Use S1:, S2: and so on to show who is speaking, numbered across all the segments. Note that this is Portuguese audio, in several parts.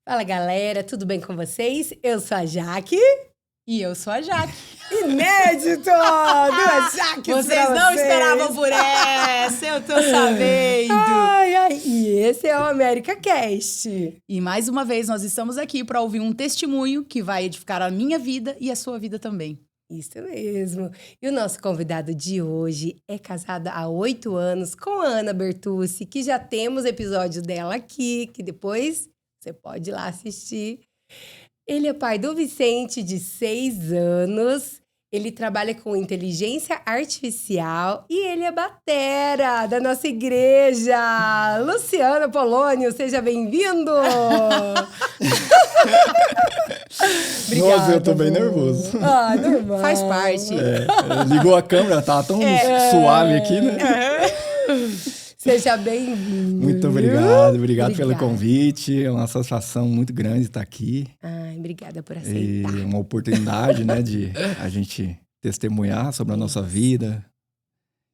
S1: Fala, galera, tudo bem com vocês? Eu sou a Jaque.
S2: E eu sou a Jaque.
S1: Inédito! Duas Jaques.
S2: Vocês não esperavam por essa, eu tô sabendo.
S1: Ai, e esse é o América Cast.
S2: E mais uma vez nós estamos aqui para ouvir um testemunho que vai edificar a minha vida e a sua vida também.
S1: Isso mesmo. E o nosso convidado de hoje é casada há 8 anos com a Ana Bertucci, que já temos episódio dela aqui, que depois você pode ir lá assistir. Ele é pai do Vicente, de 6 anos. Ele trabalha com inteligência artificial e ele é batera da nossa igreja. Luciano Polônio, seja bem-vindo!
S3: Obrigada, nossa, eu tô bem nervoso.
S1: Ah, normal.
S2: Faz parte.
S3: Ligou a câmera, tava tão suave aqui, né?
S1: Seja bem-vindo.
S3: Muito obrigado pelo convite. É uma satisfação muito grande estar aqui.
S1: Ai, obrigada por aceitar.
S3: E uma oportunidade, né, de a gente testemunhar sobre a nossa vida.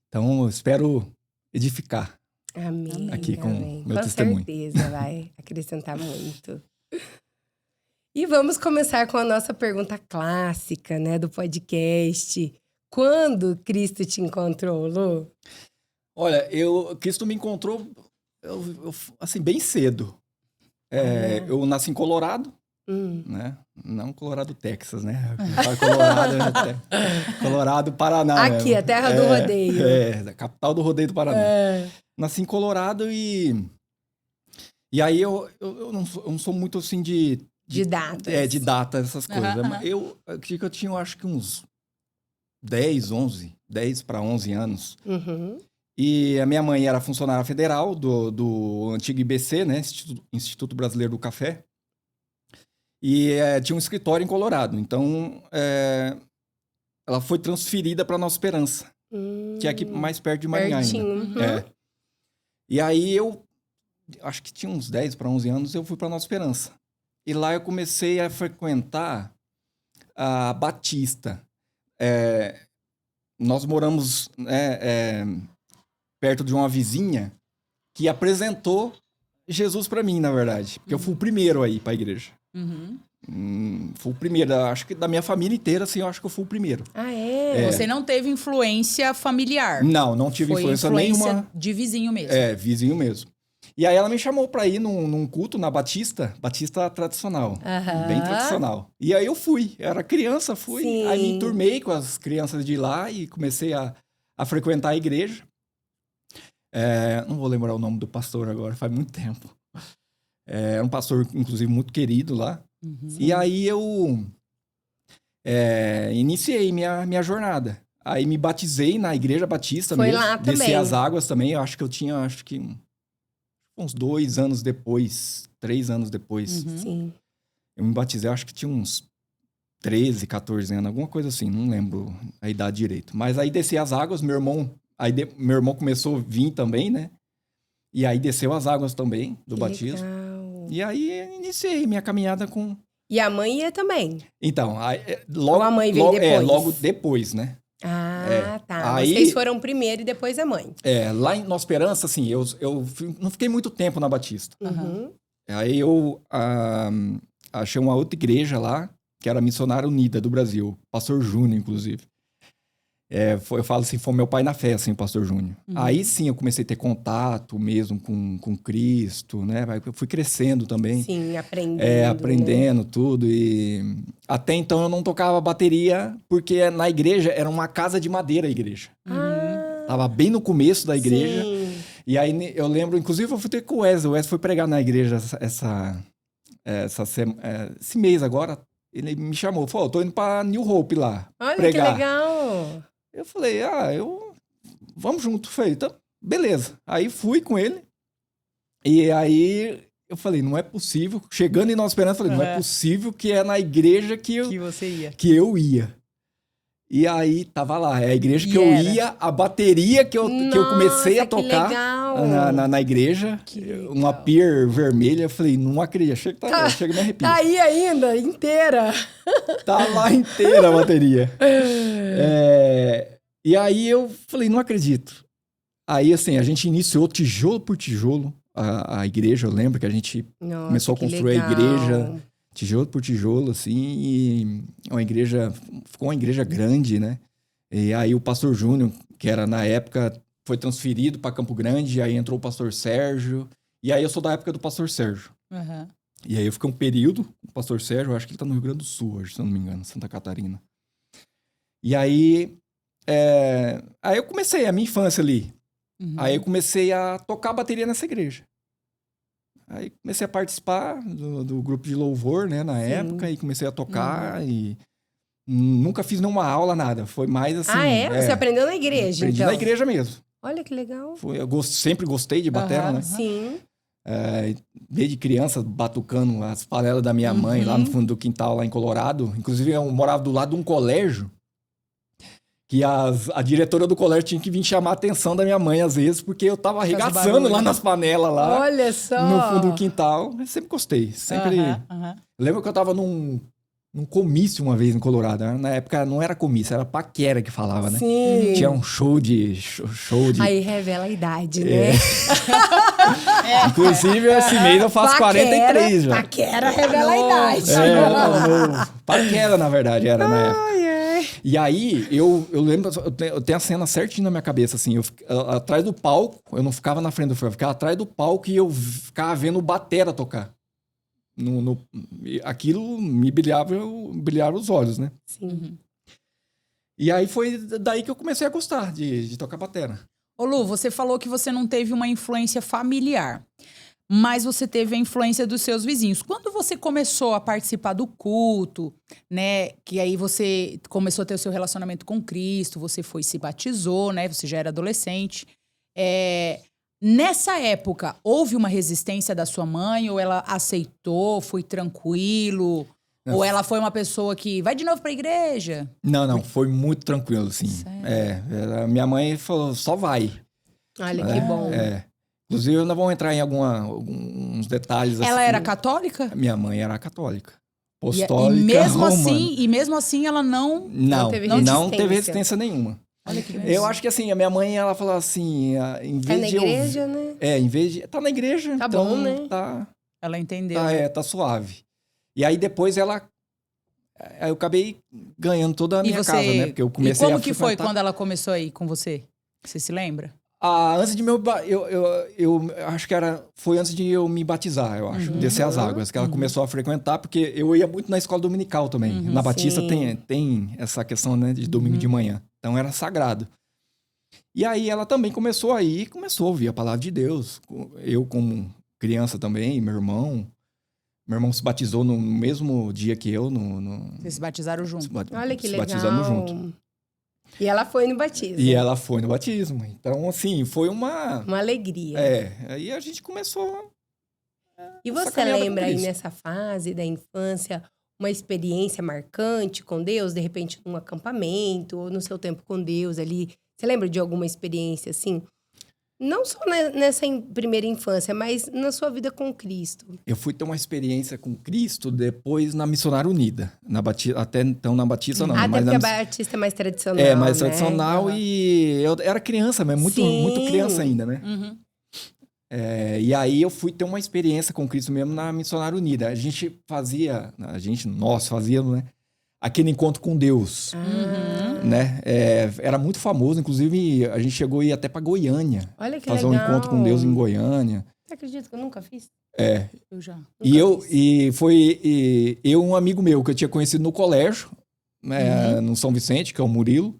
S3: Então, eu espero edificar.
S1: Amém.
S3: Aqui com meu
S1: com
S3: testemunho.
S1: Com certeza vai acrescentar muito. E vamos começar com a nossa pergunta clássica, né, do podcast. Quando Cristo te encontrou, Lu?
S3: Olha, Cristo me encontrou assim, bem cedo. Eu nasci em Colorado, né? Não Colorado, Texas, né? Colorado, Paraná.
S1: Aqui, a terra do rodeio.
S3: A capital do rodeio do Paraná. Nasci em Colorado e aí eu não sou muito assim de
S1: datas.
S3: De datas, essas coisas. Eu acredito que eu tinha, acho que uns 10 para 11 anos.
S1: Uhum.
S3: E a minha mãe era funcionária federal do antigo IBC, né? Instituto Brasileiro do Café. E tinha um escritório em Colorado. Então, ela foi transferida para Nova Esperança, que é aqui mais perto de Maringá ainda. E aí eu, acho que tinha uns 10 para 11 anos, eu fui para Nova Esperança. E lá eu comecei a frequentar a Batista. Nós moramos perto de uma vizinha que apresentou Jesus para mim, na verdade. Porque eu fui o primeiro aí para a igreja. Fui o primeiro, acho que da minha família inteira, assim, eu acho que eu fui o primeiro.
S1: Ah, é?
S2: Você não teve influência familiar?
S3: Não tive influência nenhuma.
S2: De vizinho mesmo?
S3: Vizinho mesmo. E aí ela me chamou para ir num culto na Batista tradicional, bem tradicional. E aí eu fui, eu era criança, fui. Sim. Aí me enturmei com as crianças de lá e comecei a frequentar a igreja. Não vou lembrar o nome do pastor agora, faz muito tempo. Era um pastor, inclusive, muito querido lá. E aí eu iniciei minha jornada. Aí me batizei na igreja batista mesmo.
S1: Foi lá também.
S3: Desci as águas também. Eu acho que eu tinha, uns 2 anos depois, 3 anos depois.
S1: Sim.
S3: Eu me batizei, acho que tinha uns 13, 14 anos, alguma coisa assim. Não lembro a idade direito. Mas aí desci as águas, meu irmão começou a vir também, né? E aí desceu as águas também do batismo.
S1: Legal.
S3: E aí iniciei minha caminhada com...
S1: E a mãe ia também?
S3: Então,
S1: Ou a mãe veio depois?
S3: Logo depois, né?
S1: Ah, tá.
S3: Aí,
S1: vocês foram primeiro e depois a mãe.
S3: Lá em Nova Esperança, assim, eu não fiquei muito tempo na Batista. Aí eu achei uma outra igreja lá, que era a Missionária Unida do Brasil. Pastor Júnior, inclusive. Eu falo assim, foi meu pai na fé, assim, o pastor Júnior. Aí sim eu comecei a ter contato mesmo com Cristo, né? Eu fui crescendo também.
S1: Sim, aprendendo.
S3: Aprendendo, né? Tudo. E até então eu não tocava bateria, porque na igreja era uma casa de madeira a igreja. Tava bem no começo da igreja. Sim. E aí eu lembro, inclusive eu fui ter com o Wesley foi pregar na igreja esse mês agora. Ele me chamou, falou, tô indo pra New Hope lá.
S1: Olha,
S3: pregar.
S1: Que legal!
S3: Eu falei, vamos junto. Falei, então, beleza. Aí fui com ele. E aí eu falei, não é possível. Chegando em Nova Esperança, eu falei, não é possível que é na igreja que
S2: você ia.
S3: que eu ia. E aí, tava lá. É a igreja que
S2: E
S3: eu
S2: era.
S3: ia, a bateria que eu comecei a
S1: que
S3: tocar
S1: legal.
S3: na igreja.
S2: Que legal.
S3: Uma pier vermelha. Eu falei, não acredito. Chega e me arrepio.
S1: Tá aí ainda, inteira.
S3: Tá lá inteira a bateria. E aí eu falei, não acredito. Aí, assim, a gente iniciou tijolo por tijolo a igreja. Eu lembro que a gente começou a construir a igreja tijolo por tijolo, assim, e ficou uma igreja grande, né? E aí o pastor Júnior, que era na época, foi transferido para Campo Grande, aí entrou o pastor Sérgio, e aí eu sou da época do pastor Sérgio.
S2: Uhum.
S3: E aí eu fiquei um período com o pastor Sérgio, eu acho que ele tá no Rio Grande do Sul hoje, se eu não me engano, Santa Catarina. E aí, aí eu comecei a minha infância ali.
S2: Uhum.
S3: Aí eu comecei a tocar bateria nessa igreja. Aí comecei a participar do grupo de louvor, né, na época, e comecei a tocar e nunca fiz nenhuma aula, nada. Foi mais assim...
S1: Você aprendeu na igreja,
S3: aprendi
S1: então?
S3: na igreja mesmo.
S1: Olha que legal.
S3: Sempre gostei de batera, né?
S1: Sim.
S3: Desde criança, batucando as panelas da minha mãe lá no fundo do quintal, lá em Colorado. Inclusive, eu morava do lado de um colégio que a diretora do colégio tinha que vir chamar a atenção da minha mãe, às vezes, porque eu tava arregaçando lá nas panelas, lá
S1: Olha só.
S3: no fundo do quintal. Eu sempre gostei, sempre... Eu lembro que eu tava num comício uma vez em Colorado. Na época não era comício, era paquera que falava, né?
S1: Sim.
S3: Tinha um show de...
S1: Aí revela a idade, né?
S3: Inclusive, esse mês eu faço 43 já.
S1: Paquera revela a idade.
S3: Paquera, na verdade, era na época. E aí, eu lembro, eu tenho a cena certinho na minha cabeça, assim, atrás do palco, eu não ficava na frente do filme, eu ficava atrás do palco e eu ficava vendo o batera tocar. Aquilo me brilhava os olhos, né?
S1: Sim.
S3: E aí foi daí que eu comecei a gostar de tocar batera.
S2: Ô Lu, você falou que você não teve uma influência familiar, mas você teve a influência dos seus vizinhos. Quando você começou a participar do culto, né, que aí você começou a ter o seu relacionamento com Cristo, você se batizou, né, você já era adolescente. Nessa época, houve uma resistência da sua mãe ou ela aceitou, foi tranquilo? Ou ela foi uma pessoa que vai de novo pra igreja?
S3: Não, foi muito tranquilo, assim. Minha mãe falou, só vai.
S1: Olha que bom.
S3: Inclusive, nós vamos entrar em alguns detalhes.
S2: Ela
S3: assim.
S2: era católica?
S3: Minha mãe era católica. Apostólica,
S2: e mesmo assim ela não
S3: teve resistência nenhuma.
S2: Olha que
S3: Eu acho que assim, a minha mãe, ela falou assim, em vez
S1: na
S3: de
S1: igreja, né?
S3: em vez de... Tá na igreja,
S1: tá
S3: então
S1: bom, né?
S2: Ela entendeu.
S3: Tá suave. E aí depois eu acabei ganhando toda a minha casa, né? Porque eu comecei
S2: E como que foi quando ela começou aí com você? Você se lembra?
S3: Antes de eu acho que foi antes de eu me batizar, eu acho, descer as águas, que ela começou a frequentar, porque eu ia muito na escola dominical também. Na Batista tem essa questão, né, de domingo de manhã. Então era sagrado. E aí ela também começou a ouvir a palavra de Deus. Eu como criança também, meu irmão se batizou no mesmo dia que eu.
S2: Vocês se batizaram junto?
S1: Olha que legal.
S3: Se batizamos junto.
S1: E ela foi no batismo.
S3: E ela foi no batismo. Então, assim, foi uma
S1: alegria.
S3: Aí a gente começou...
S1: E você lembra aí nessa fase da infância uma experiência marcante com Deus? De repente, num acampamento ou no seu tempo com Deus ali. Você lembra de alguma experiência assim? Não só nessa primeira infância, mas na sua vida com Cristo.
S3: Eu fui ter uma experiência com Cristo depois na Missionária Unida. Até então na Batista não.
S1: Até
S3: mas
S1: porque a Batista é mais tradicional,
S3: mais
S1: né?
S3: tradicional e eu era criança, mas muito criança ainda, né? E aí eu fui ter uma experiência com Cristo mesmo na Missionária Unida. Nós fazíamos, né? Aquele encontro com Deus, né? Era muito famoso, inclusive a gente chegou a ir até para Goiânia.
S1: Olha que
S3: fazer
S1: legal.
S3: Um encontro com Deus em Goiânia.
S1: Você acredita que eu nunca fiz?
S2: Eu já.
S3: Foi um amigo meu que eu tinha conhecido no colégio, no São Vicente, que é o Murilo.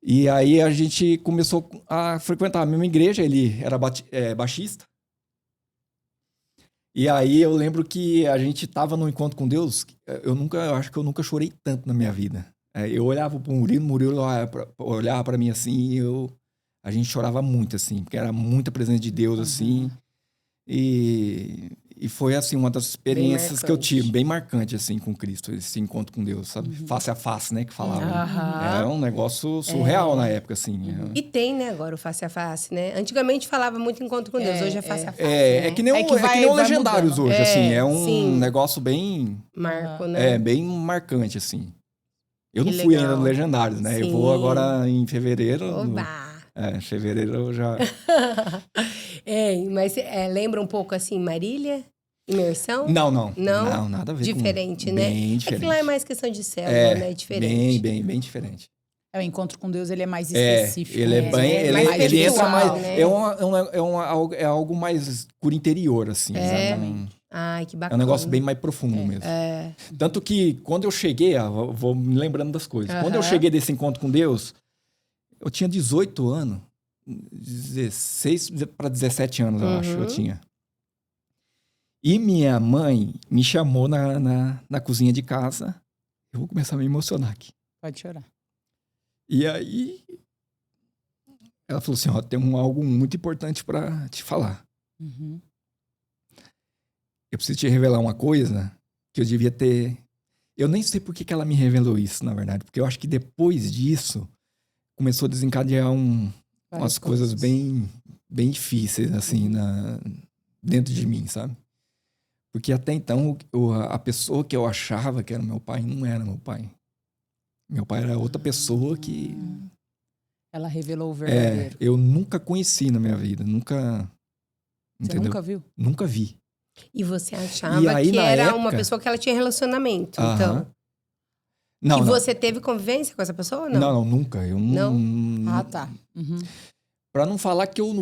S3: E aí a gente começou a frequentar a mesma igreja, ele era baixista. E aí eu lembro que a gente tava no encontro com Deus, eu acho que eu nunca chorei tanto na minha vida. Eu olhava pro Murilo, o Murilo olhava para mim assim, a gente chorava muito, assim, porque era muita presença de Deus, assim. E E foi, assim, uma das experiências que eu
S1: marcante.
S3: tive, bem marcante, assim, com Cristo. Esse encontro com Deus, sabe? Face a face, né? Que falava.
S1: Aham.
S3: Era um negócio surreal na época, assim.
S1: E tem, né, agora o face a face, né? Antigamente falava muito encontro com Deus, hoje é face a face.
S3: É,
S1: né?
S3: é que nem,
S2: É que vai
S3: o Legendários
S2: mudando.
S3: hoje, assim. É um
S1: sim.
S3: negócio bem...
S1: Marco, né?
S3: bem marcante, assim. Eu
S1: Que
S3: não fui ainda
S1: legal.
S3: no Legendários, né? Eu
S1: Sim.
S3: vou agora em fevereiro.
S1: Oba!
S3: Fevereiro eu já...
S1: Mas lembra um pouco, assim, Marília? Imersão?
S3: Não,
S1: Não?
S3: nada a ver
S1: Diferente,
S3: com...
S1: né?
S3: Bem
S1: É
S3: diferente.
S1: que lá é mais questão de célula, né? Diferente.
S3: Bem diferente.
S2: O encontro com Deus, ele é mais específico.
S3: Ele é
S2: mesmo.
S3: bem...
S1: mais
S3: Ele entra
S1: pessoal,
S3: mais...
S1: né?
S3: É algo mais por interior, assim.
S1: Ai, que
S3: É
S1: bacana.
S3: um negócio bem mais profundo mesmo. Tanto que quando eu cheguei... vou me lembrando das coisas. Quando eu cheguei desse encontro com Deus, eu tinha 18 anos. 16 para 17 anos, eu acho, eu tinha. E minha mãe me chamou na cozinha de casa. Eu vou começar a me emocionar aqui.
S2: Pode chorar.
S3: E aí, ela falou assim, ó, tem algo muito importante para te falar. Eu preciso te revelar uma coisa que eu devia ter... Eu nem sei por que ela me revelou isso, na verdade. Porque eu acho que depois disso, começou a desencadear umas coisas bem difíceis, assim, dentro de mim, sabe? Porque até então, a pessoa que eu achava que era meu pai não era meu pai. Meu pai era outra pessoa que...
S2: Ela revelou o verdadeiro.
S3: Eu nunca conheci na minha vida, nunca...
S2: Você
S3: Entendeu?
S2: nunca viu?
S3: Nunca vi.
S1: E você achava
S3: E aí,
S1: que
S3: na
S1: era
S3: época-
S1: uma pessoa que ela tinha relacionamento,
S3: Aham.
S1: então.
S3: Não,
S1: E
S3: não.
S1: você teve convivência com essa pessoa ou não?
S3: Não, nunca. Eu não...
S2: Ah, tá.
S3: Pra não falar que eu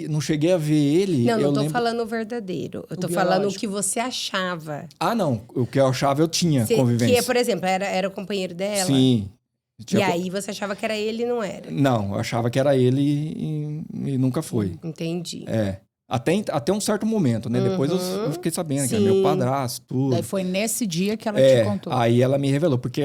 S3: não cheguei a ver ele...
S1: Não,
S3: eu
S1: não tô
S3: lembro...
S1: falando o verdadeiro. Eu tô
S2: O
S1: falando o
S2: biológico.
S1: que você achava.
S3: Ah, não. O que eu achava, eu tinha convivência.
S1: Que, por exemplo, era o companheiro dela.
S3: Sim.
S1: E aí você achava que era ele e não era.
S3: Não, eu achava que era ele e nunca foi.
S1: Entendi.
S3: Até um certo momento, né? Depois eu fiquei sabendo que era
S1: Sim.
S3: meu padrasto, tudo.
S2: Daí foi nesse dia que ela te contou.
S3: Aí ela me revelou, porque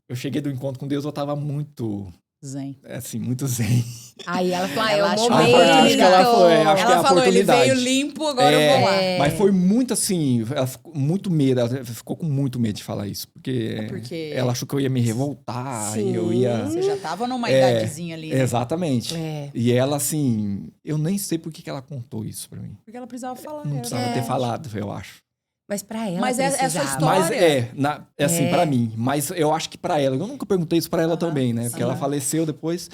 S3: eu cheguei do encontro com Deus, eu tava muito,
S2: Zen.
S3: assim, muito zen.
S1: Aí ela falou,
S2: Ela
S1: é o
S2: achou-
S1: momento.
S3: acho que ela foi, acho que é
S2: Ela
S3: a
S2: falou, ele
S3: oportunidade.
S2: veio limpo, agora eu vou lá.
S3: Mas foi muito assim, ela ficou muito medo, ela ficou com muito medo de falar isso, porque ela achou que eu ia me revoltar,
S1: Sim.
S3: e eu ia...
S2: Você já tava numa idadezinha ali, né?
S3: Exatamente.
S1: É.
S3: E ela, assim, eu nem sei por que ela contou isso pra mim.
S2: Porque ela precisava falar.
S3: Não precisava ter falado, eu acho.
S1: Mas pra ela
S2: Mas é sua
S1: precisava.
S2: história.
S3: Mas assim, pra mim. Mas eu acho que pra ela, eu nunca perguntei isso pra ela também, né? Porque ela faleceu depois.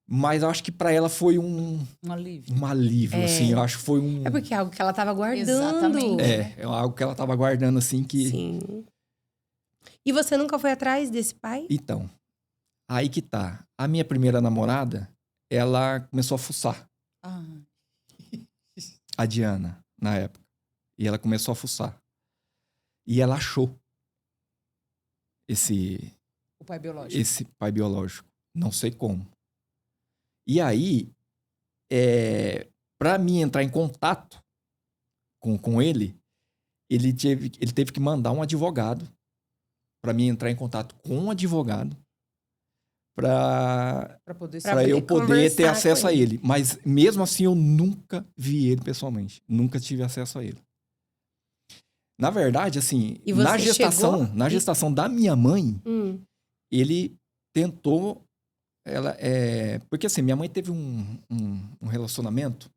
S3: Mas eu acho que pra ela foi um
S2: alívio.
S3: alívio, assim. Eu acho que foi um...
S1: É porque é algo que ela tava guardando.
S2: Exatamente.
S3: É algo que ela tava guardando, assim, que...
S1: Sim. E você nunca foi atrás desse pai?
S3: Então, aí que tá. A minha primeira namorada, ela começou a fuçar.
S2: Ah,
S3: A Diana, na época. E ela começou a fuçar. E ela achou esse
S2: o pai biológico.
S3: pai biológico. Não sei como. E aí, para mim entrar em contato com ele, ele teve que mandar um advogado para mim entrar em contato com um advogado para eu poder ter acesso a ele. Mas mesmo assim, eu nunca vi ele pessoalmente. Nunca tive acesso a ele. Na verdade, assim,
S1: E você
S3: na gestação da minha mãe, ele tentou... Porque assim, minha mãe teve um relacionamento,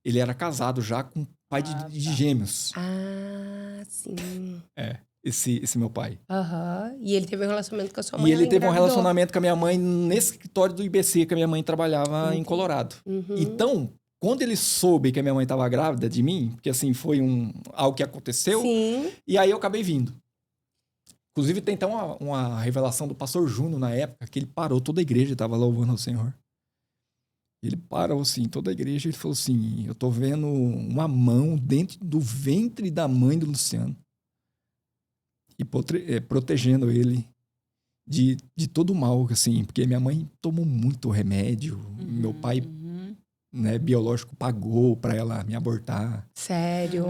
S3: ele era casado já com um pai de gêmeos.
S1: Ah, sim.
S3: Esse meu pai.
S1: Aham. E ele teve um relacionamento com a sua mãe.
S3: E ele
S1: ela
S3: teve um
S1: engravidou.
S3: relacionamento com a minha mãe nesse escritório do IBC, que a minha mãe trabalhava em Colorado. Então, quando ele soube que a minha mãe estava grávida de mim, porque assim, foi algo que aconteceu,
S1: Sim.
S3: e aí eu acabei vindo. Inclusive, tem então uma revelação do pastor Júnior na época, que ele parou toda a igreja, estava louvando ao Senhor. Ele parou assim, toda a igreja, e ele falou assim, eu tô vendo uma mão dentro do ventre da mãe do Luciano. E protegendo ele de todo o mal, assim, porque minha mãe tomou muito remédio, meu pai, né, biológico pagou para ela me abortar.
S1: Sério?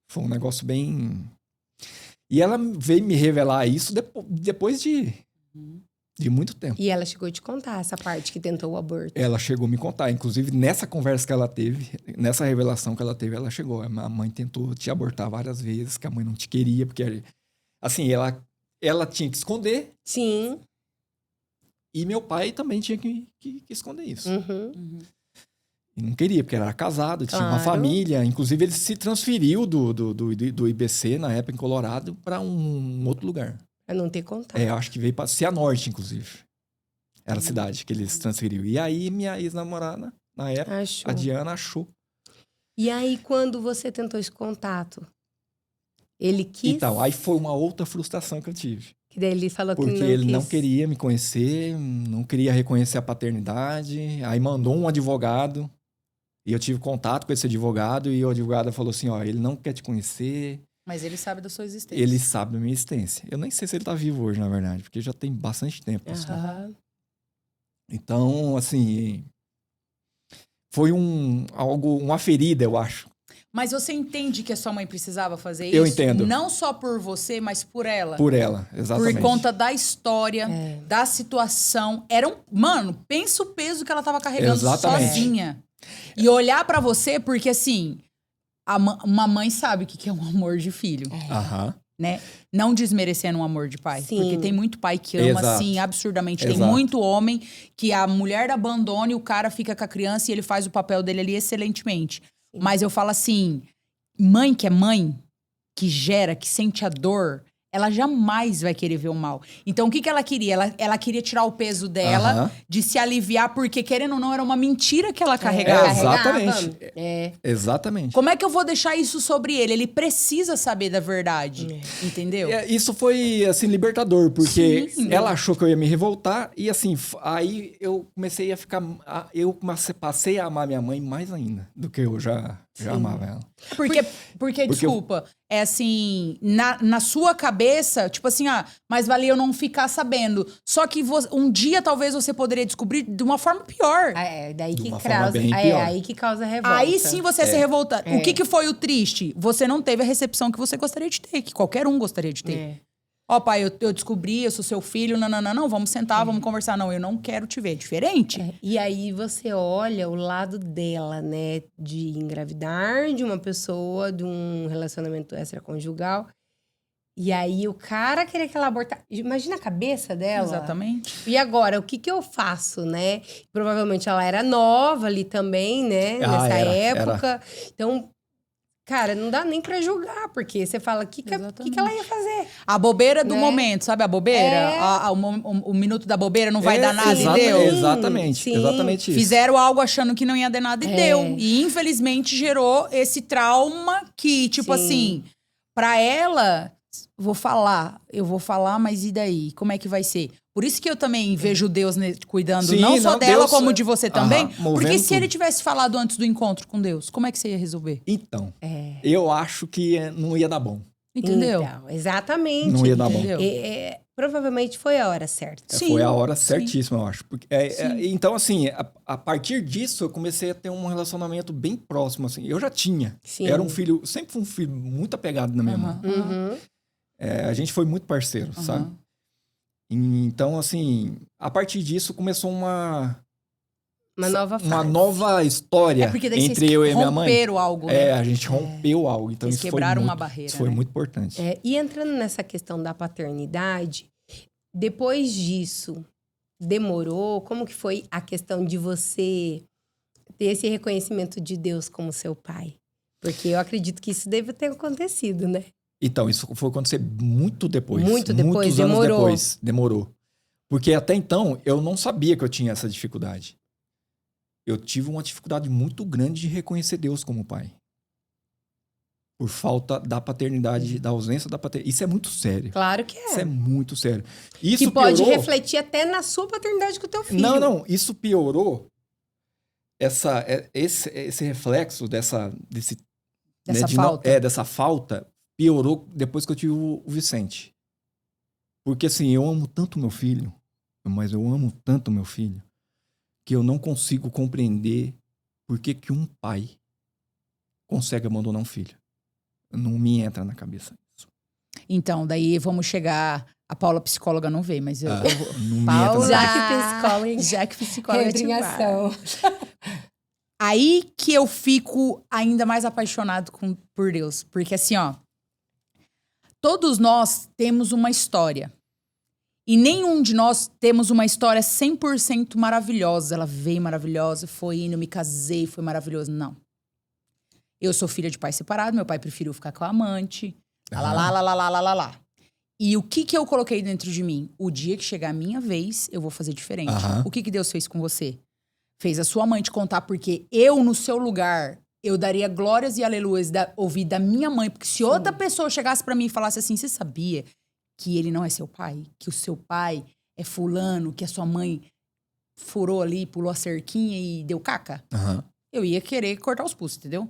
S3: Foi um negócio bem... E ela veio me revelar isso depois de De muito tempo.
S1: E ela chegou a te contar essa parte que tentou o aborto.
S3: Ela chegou a me contar. Inclusive, nessa conversa que ela teve, nessa revelação que ela teve, ela chegou. A mãe tentou te abortar várias vezes, que a mãe não te queria, porque, assim, ela tinha que esconder.
S1: Sim.
S3: E meu pai também tinha que esconder isso.
S1: Uhum.
S3: E não queria, porque era casado, tinha uma
S1: Claro.
S3: família. Inclusive, ele se transferiu do IBC, na época, em Colorado, para um outro lugar.
S1: Pra não ter contato.
S3: Acho que veio para Cianorte, inclusive. Era a cidade que ele se transferiu. E aí, minha ex-namorada, na época,
S1: Achou.
S3: a Diana, achou.
S1: E aí, quando você tentou esse contato, ele quis?
S3: Então, aí foi uma outra frustração que eu tive.
S1: Que daí ele falou
S3: Porque
S1: que não
S3: ele
S1: quis.
S3: não queria me conhecer, não queria reconhecer a paternidade. Aí mandou um advogado. E eu tive contato com esse advogado. E o advogado falou assim, ó, ele não quer te conhecer.
S2: Mas ele sabe da sua existência.
S3: Ele sabe da minha existência. Eu nem sei se ele tá vivo hoje, na verdade. Porque já tem bastante tempo. Assim.
S1: Aham.
S3: Então, assim... Foi uma ferida, eu acho.
S2: Mas você entende que a sua mãe precisava fazer isso?
S3: Eu entendo.
S2: Não só por você, mas por ela.
S3: Por ela, exatamente.
S2: Por conta da história,
S1: É.
S2: da situação. Mano, pensa o peso que ela tava carregando
S3: Exatamente.
S2: sozinha. E olhar pra você, porque assim, uma mãe sabe o que é um amor de filho,
S3: Aham.
S2: né? Não desmerecendo um amor de pai.
S1: Sim.
S2: Porque tem muito pai que ama,
S3: Exato.
S2: assim, absurdamente. Tem
S3: Exato.
S2: muito homem que a mulher abandona e o cara fica com a criança e ele faz o papel dele ali excelentemente.
S1: Sim.
S2: Mas eu falo assim, mãe que é mãe, que gera, que sente a dor, ela jamais vai querer ver o mal. Então, o que ela queria? Ela queria tirar o peso dela,
S3: Aham.
S2: de se aliviar, porque, querendo ou não, era uma mentira que ela carregava.
S3: Exatamente.
S1: É.
S3: Exatamente.
S2: Como é que eu vou deixar isso sobre ele? Ele precisa saber da verdade, entendeu?
S3: Isso foi, assim, libertador, porque
S2: Sim.
S3: ela achou que eu ia me revoltar e, assim, aí eu comecei a ficar... passei a amar minha mãe mais ainda do que eu já amava ela.
S2: Porque desculpa, é assim, na sua cabeça, tipo assim, mas valia eu não ficar sabendo. Só que um dia talvez você poderia descobrir de uma forma pior.
S1: Daí
S3: De
S1: que
S3: uma forma
S1: causa,
S3: bem pior.
S1: aí que causa revolta.
S2: Aí sim você ia se revoltar.
S1: É.
S2: O que foi o triste? Você não teve a recepção que você gostaria de ter, que qualquer um gostaria de ter.
S1: É.
S2: Ó, pai, eu descobri, eu sou seu filho, não, vamos sentar, vamos conversar. Não, eu não quero te ver. Diferente.
S1: É. E aí você olha o lado dela, né? De engravidar de uma pessoa, de um relacionamento extraconjugal. E aí o cara queria que ela abortasse. Imagina a cabeça dela.
S2: Exatamente.
S1: E agora, o que eu faço, né? Provavelmente ela era nova ali também, né? Nessa época. Então, cara, não dá nem pra julgar, porque você fala, o que ela ia fazer?
S2: A bobeira do
S1: Né?
S2: momento, sabe a bobeira?
S1: É.
S2: O minuto da bobeira não vai dar nada e
S3: exatamente,
S2: deu.
S3: Exatamente,
S1: Sim.
S3: exatamente isso.
S2: Fizeram algo achando que não ia dar nada e
S1: É.
S2: deu. E infelizmente gerou esse trauma que, tipo
S1: Sim.
S2: assim, pra ela, eu vou falar, mas e daí? Como é que vai ser? Por isso que eu também vejo Deus cuidando
S3: Sim,
S2: não só
S3: não,
S2: dela,
S3: Deus,
S2: como de você também.
S3: movendo
S2: Porque se ele
S3: tudo.
S2: tivesse falado antes do encontro com Deus, como é que você ia resolver?
S3: Então,
S1: É.
S3: eu acho que não ia dar bom.
S2: Entendeu?
S1: Então, exatamente.
S3: Não ia dar bom.
S2: Entendeu?
S1: Provavelmente foi a hora certa.
S2: Sim,
S3: Foi a hora
S2: sim.
S3: certíssima, eu acho. Porque, então, assim, a partir disso, eu comecei a ter um relacionamento bem próximo, assim. Eu já tinha.
S1: Sim.
S3: Era um filho, sempre fui um filho muito apegado na minha mãe.
S1: Uhum.
S3: A gente foi muito parceiro, sabe? Então, assim, a partir disso começou uma
S1: Uma fase.
S3: nova história
S2: É porque daí
S3: entre
S2: vocês
S3: eu e minha mãe.
S2: romperam algo, né?
S3: A gente rompeu algo. Então,
S2: Vocês
S3: isso
S2: quebraram
S3: foi
S2: uma
S3: muito,
S2: barreira,
S3: Isso foi
S2: né?
S3: muito importante.
S1: E entrando nessa questão da paternidade, depois disso, demorou? Como que foi a questão de você ter esse reconhecimento de Deus como seu pai? Porque eu acredito que isso deve ter acontecido, né?
S3: Então, isso foi acontecer muito depois.
S1: Muito depois,
S3: Muitos anos
S1: demorou.
S3: depois. Demorou. Porque até então, eu não sabia que eu tinha essa dificuldade. Eu tive uma dificuldade muito grande de reconhecer Deus como pai. Por falta da paternidade, da ausência da paternidade. Isso é muito sério.
S1: Claro que é.
S3: Isso é muito sério. Isso
S1: Que pode
S3: piorou...
S1: refletir até na sua paternidade com o teu filho.
S3: Não. Isso piorou esse reflexo dessa
S2: falta.
S3: Dessa falta piorou depois que eu tive o Vicente. Porque assim, eu amo tanto meu filho, mas eu amo tanto meu filho, que eu não consigo compreender por que um pai consegue abandonar um filho. Não me entra na cabeça isso.
S2: Então, daí vamos chegar A Paula, psicóloga, não veio, mas eu vou...
S3: Não
S2: Paula,
S3: me entra,
S1: Já que psicóloga,
S2: já que psicóloga
S1: entra em ação.
S2: Aí que eu fico ainda mais apaixonado por Deus. Porque assim, ó, todos nós temos uma história. E nenhum de nós temos uma história 100% maravilhosa. Ela veio maravilhosa, foi indo, me casei, foi maravilhoso. Não. Eu sou filha de pai separado, meu pai preferiu ficar com a amante. Lá. E o que eu coloquei dentro de mim? O dia que chegar a minha vez, eu vou fazer diferente. O que Deus fez com você? Fez a sua mãe te contar, porque eu, no seu lugar, eu daria glórias e aleluias ouvir da minha mãe. Porque se outra pessoa chegasse pra mim e falasse assim, você sabia que ele não é seu pai? Que o seu pai é fulano, que a sua mãe furou ali, pulou a cerquinha e deu caca? Eu ia querer cortar os pulsos, entendeu?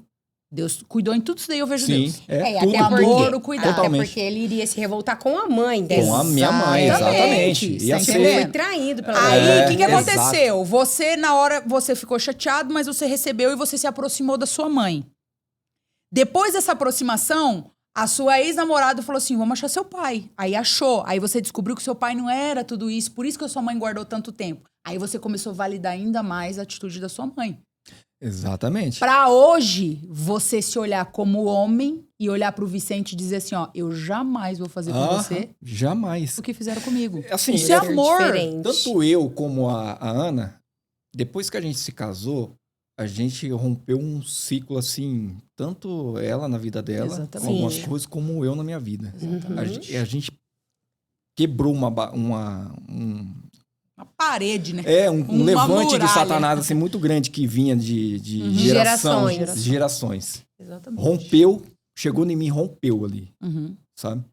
S2: Deus cuidou em tudo isso daí, eu vejo Deus.
S3: Sim,
S1: Até
S3: tudo
S2: amor, o cuidado.
S1: Até porque ele iria se revoltar com a mãe dele.
S3: Com a minha mãe, exatamente. Ia
S2: Tá
S3: ser...
S1: Ele foi traído pela mãe.
S2: Aí, o que
S3: exato.
S2: aconteceu? Você, na hora, você ficou chateado, mas você recebeu e você se aproximou da sua mãe. Depois dessa aproximação, a sua ex-namorada falou assim, vamos achar seu pai. Aí achou. Aí você descobriu que seu pai não era tudo isso, por isso que a sua mãe guardou tanto tempo. Aí você começou a validar ainda mais a atitude da sua mãe.
S3: Exatamente.
S2: Pra hoje, você se olhar como homem e olhar pro Vicente e dizer assim, ó, eu jamais vou fazer com você
S3: Jamais.
S2: o que fizeram comigo.
S3: Assim,
S2: Isso é amor.
S1: Diferente.
S3: Tanto eu como a Ana, depois que a gente se casou, a gente rompeu um ciclo assim, tanto ela na vida dela,
S2: Exatamente.
S3: com algumas
S1: Sim.
S3: coisas, como eu na minha vida.
S2: Exatamente.
S3: A gente quebrou um
S2: Uma parede, né?
S3: um
S2: Uma
S3: levante de
S2: muralha.
S3: Satanás assim, muito grande que vinha de
S1: Gerações.
S3: gerações.
S2: Exatamente.
S3: Rompeu, chegou em mim, rompeu ali, sabe?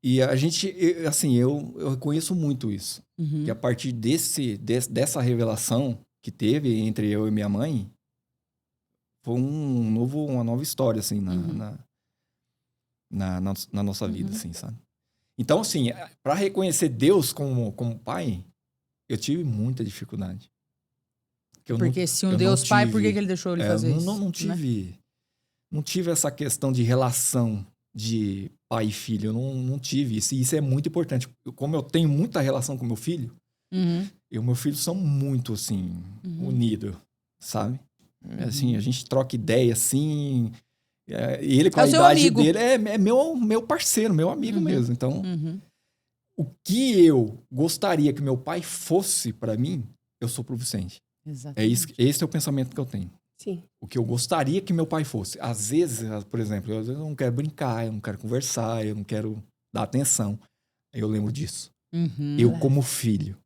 S3: E a gente, assim, eu reconheço muito isso. Que a partir dessa revelação que teve entre eu e minha mãe, foi uma nova história, assim, na nossa vida, assim, sabe? Então, assim, para reconhecer Deus como pai, eu tive muita dificuldade.
S2: Porque se um Deus pai, por que ele deixou ele fazer isso?
S3: Não tive. Não tive essa questão de relação de pai e filho. Eu não tive isso. E isso é muito importante. Como eu tenho muita relação com meu filho, eu e meu filho são muito, assim, unidos, sabe? Assim, a gente troca ideia, assim... E ele, com a idade dele, é meu parceiro, meu amigo mesmo. Então, o que eu gostaria que meu pai fosse para mim, eu sou pro Vicente.
S2: Exatamente.
S3: Esse é o pensamento que eu tenho.
S1: Sim.
S3: O que eu gostaria que meu pai fosse. Às vezes, por exemplo, eu não quero brincar, eu não quero conversar, eu não quero dar atenção. Aí eu lembro disso. Eu, como filho,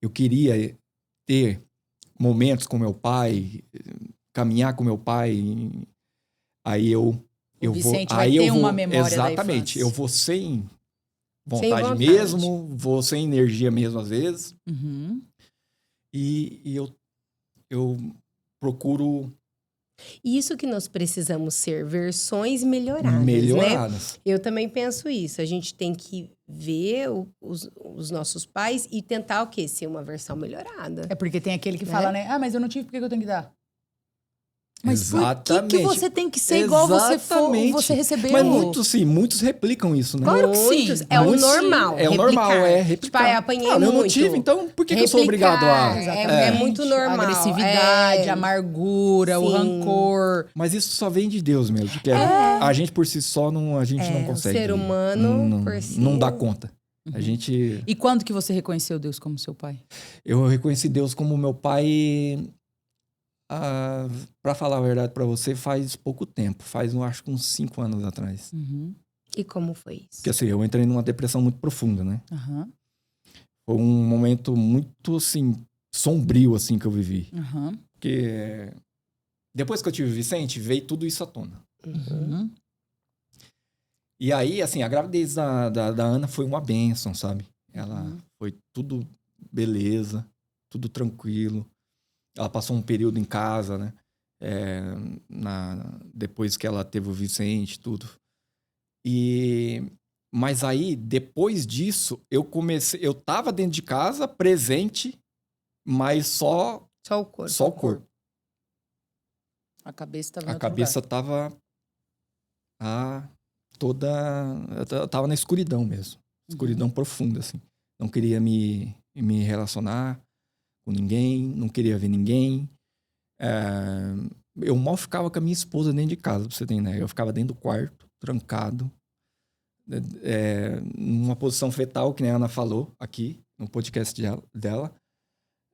S3: eu queria ter momentos com meu pai, caminhar com meu pai. Aí eu
S2: Vicente
S3: vou.
S2: vai
S3: Aí
S2: ter
S3: eu vou,
S2: uma memória
S3: exatamente.
S2: da infância.
S3: Eu vou sem
S1: Sem vontade
S3: mesmo, vou sem energia mesmo às vezes. E eu procuro
S1: Isso que nós precisamos ser, versões melhoradas, né? Eu também penso isso. A gente tem que ver os nossos pais e tentar o quê? Ser uma versão melhorada.
S2: É porque tem aquele que fala, né? Ah, mas eu não tive, por que eu tenho que dar? Mas
S3: Exatamente.
S2: por que você tem que ser igual você recebeu?
S3: Mas muitos replicam isso, né?
S2: Claro que
S1: Muitos.
S2: sim.
S1: É o
S3: Muitos-
S1: normal.
S3: É o normal,
S1: replicar.
S3: replicar.
S1: Tipo, apanhei
S3: eu não
S1: muito.
S3: tive, então por que eu sou obrigado a...
S1: É muito normal.
S2: A agressividade,
S1: É.
S2: a amargura, o
S1: Sim.
S2: rancor.
S3: Mas isso só vem de Deus mesmo. Porque a gente por si só a gente não
S1: O
S3: consegue.
S1: ser humano
S3: não,
S1: por si.
S3: não dá conta. A gente...
S2: E quando que você reconheceu Deus como seu pai?
S3: Eu reconheci Deus como meu pai... Pra falar a verdade pra você, faz pouco tempo. Faz, eu acho que uns 5 anos atrás.
S1: E como foi isso?
S3: Porque assim, eu entrei numa depressão muito profunda, né? Foi um momento muito, assim, sombrio, assim, que eu vivi. Porque depois que eu tive o Vicente, veio tudo isso à tona. E aí, assim, a gravidez da Ana foi uma bênção, sabe? Ela foi tudo beleza, tudo tranquilo. Ela passou um período em casa, né? Depois que ela teve o Vicente, tudo. Mas aí, depois disso, eu tava dentro de casa, presente, mas só
S1: o corpo.
S3: Só o corpo.
S2: A cabeça estava
S3: A cabeça tava toda... Eu tava na escuridão mesmo. Escuridão profunda, assim. Não queria me relacionar com ninguém, não queria ver ninguém. Eu mal ficava com a minha esposa dentro de casa, pra você ter ideia. Eu ficava dentro do quarto, trancado, numa posição fetal, que nem a Ana falou aqui, no podcast dela.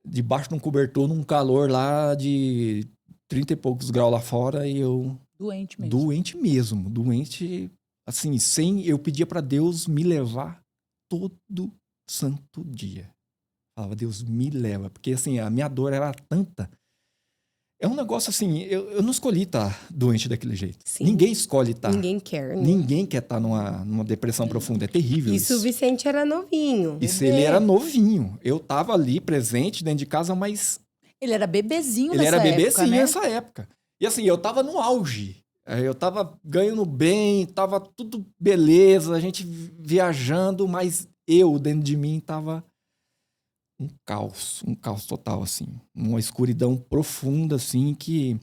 S3: Debaixo de um cobertor, num calor lá de 30 e poucos graus lá fora, e eu...
S2: Doente mesmo.
S3: Doente mesmo. Doente, assim, eu pedia pra Deus me levar todo santo dia. Falava, Deus, me leva. Porque, assim, a minha dor era tanta. É um negócio, assim, eu não escolhi estar doente daquele jeito.
S1: Sim.
S3: Ninguém escolhe estar.
S1: Ninguém quer, né?
S3: Ninguém quer estar numa depressão profunda. É terrível
S1: Isso o Vicente era novinho.
S3: Isso ele era novinho. Eu tava ali presente dentro de casa, mas...
S2: Ele era bebezinho
S3: Ele
S2: nessa
S3: era
S2: época,
S3: bebezinho
S2: né?
S3: nessa época. E assim, eu tava no auge. Eu tava ganhando bem, tava tudo beleza, a gente viajando, mas eu, dentro de mim, tava um caos total, assim. Uma escuridão profunda, assim, que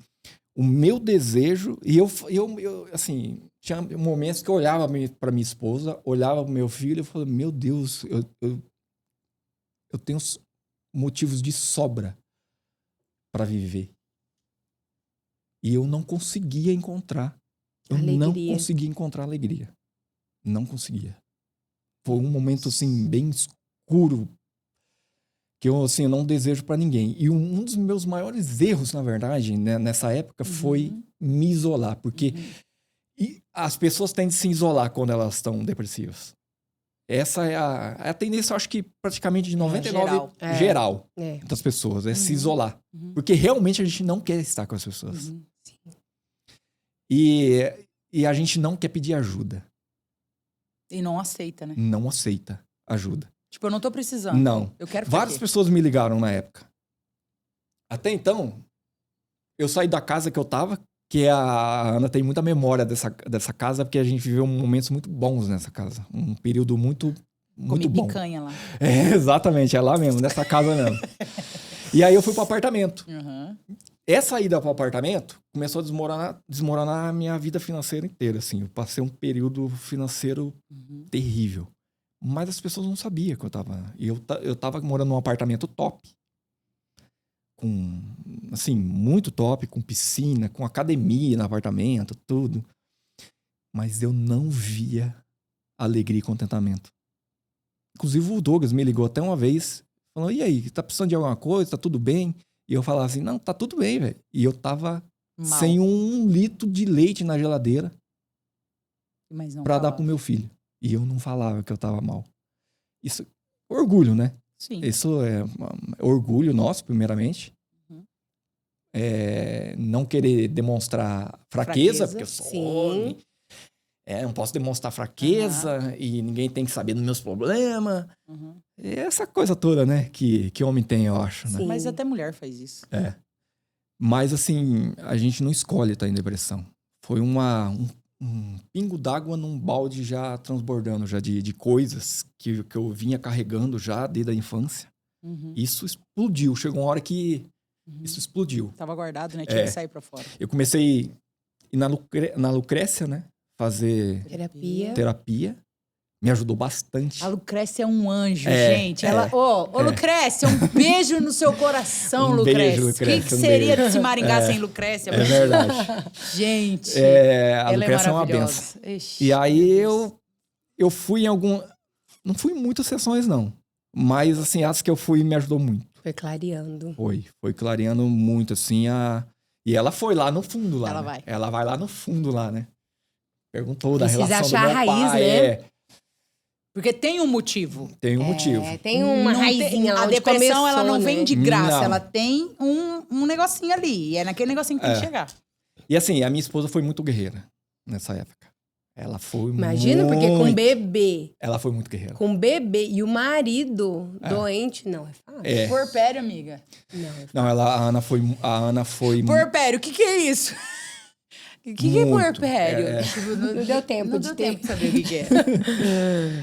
S3: o meu desejo... E eu assim, tinha momentos que eu olhava pra minha esposa, olhava pro meu filho e falava, meu Deus, eu tenho motivos de sobra para viver. E eu não conseguia encontrar. Não conseguia encontrar alegria. Não conseguia. Foi um momento, assim, bem escuro, que eu, assim, eu não desejo para ninguém. E um dos meus maiores erros, na verdade, né, nessa época, foi me isolar. Porque as pessoas tendem a se isolar quando elas estão depressivas. Essa é a tendência, eu acho que praticamente de 99% geral das pessoas, é se isolar. Porque realmente a gente não quer estar com as pessoas. E a gente não quer pedir ajuda.
S2: E não aceita, né?
S3: Não aceita ajuda.
S2: Tipo, eu não tô precisando.
S3: Não.
S2: Eu quero
S3: Várias pessoas me ligaram na época. Até então, eu saí da casa que eu tava, que a Ana tem muita memória dessa casa, porque a gente viveu momentos muito bons nessa casa. Um período muito bom.
S2: Comi picanha lá.
S3: Exatamente, é lá mesmo, nessa casa mesmo. E aí eu fui pro apartamento. Essa ida pro apartamento começou a desmoronar a minha vida financeira inteira, assim. Eu passei um período financeiro terrível. Mas as pessoas não sabiam que eu tava... E eu tava morando num apartamento top. Com, assim, muito top, com piscina, com academia no apartamento, tudo. Mas eu não via alegria e contentamento. Inclusive o Douglas me ligou até uma vez, falou, e aí, tá precisando de alguma coisa? Tá tudo bem? E eu falava assim, não, tá tudo bem, velho. E eu tava sem 1 litro de leite na geladeira pra dar pro meu filho. E eu não falava que eu tava mal. Isso, orgulho, né?
S2: Sim.
S3: Isso é orgulho nosso, primeiramente. Não querer demonstrar fraqueza, porque eu sou homem. Não posso demonstrar fraqueza e ninguém tem que saber dos meus problemas. Essa coisa toda, né? Que homem tem, eu acho. Né?
S2: Mas até mulher faz isso.
S3: Mas, assim, a gente não escolhe estar em depressão. Foi um pingo d'água num balde já transbordando já de coisas que eu vinha carregando já desde a infância. Isso explodiu. Chegou uma hora que isso explodiu.
S2: Tava guardado, né? Tinha que sair pra fora.
S3: Eu comecei a ir na Lucrécia, né? Fazer terapia. Me ajudou bastante.
S2: A Lucrécia é um anjo, gente. Ela, Lucrécia, um beijo no seu coração, Lucrécia.
S3: Beijo, Lucrécia.
S2: O que seria desse Maringá sem Lucrécia?
S3: É verdade.
S2: Gente,
S3: a
S2: ela
S3: Lucrécia
S2: é
S3: uma
S2: maravilhosa.
S3: benção. E aí eu fui em não fui em muitas sessões, não. Mas, assim, as que eu fui me ajudou muito.
S1: Foi clareando.
S3: Foi clareando muito, assim, E ela foi lá no fundo, lá. Ela vai lá no fundo, lá, né? Perguntou da relação do meu pai.
S1: Né?
S2: Porque tem um motivo.
S3: Tem um motivo.
S1: Tem uma raizinha lá.
S2: A depressão,
S1: começou,
S2: ela não vem de graça.
S3: Não.
S2: Ela tem um negocinho ali. E é naquele negocinho que tem que chegar.
S3: E assim, a minha esposa foi muito guerreira nessa época. Ela foi
S1: Imagina, porque com bebê.
S3: Ela foi muito guerreira.
S1: Com bebê e o marido doente, não é fácil.
S2: Puerpério, amiga.
S1: Não, é fácil.
S3: Não, a Ana foi...
S2: Puerpério, o que é isso? O que é puerpério?
S1: Tipo, não deu tempo
S2: Não
S1: de
S2: deu tempo de saber o que é.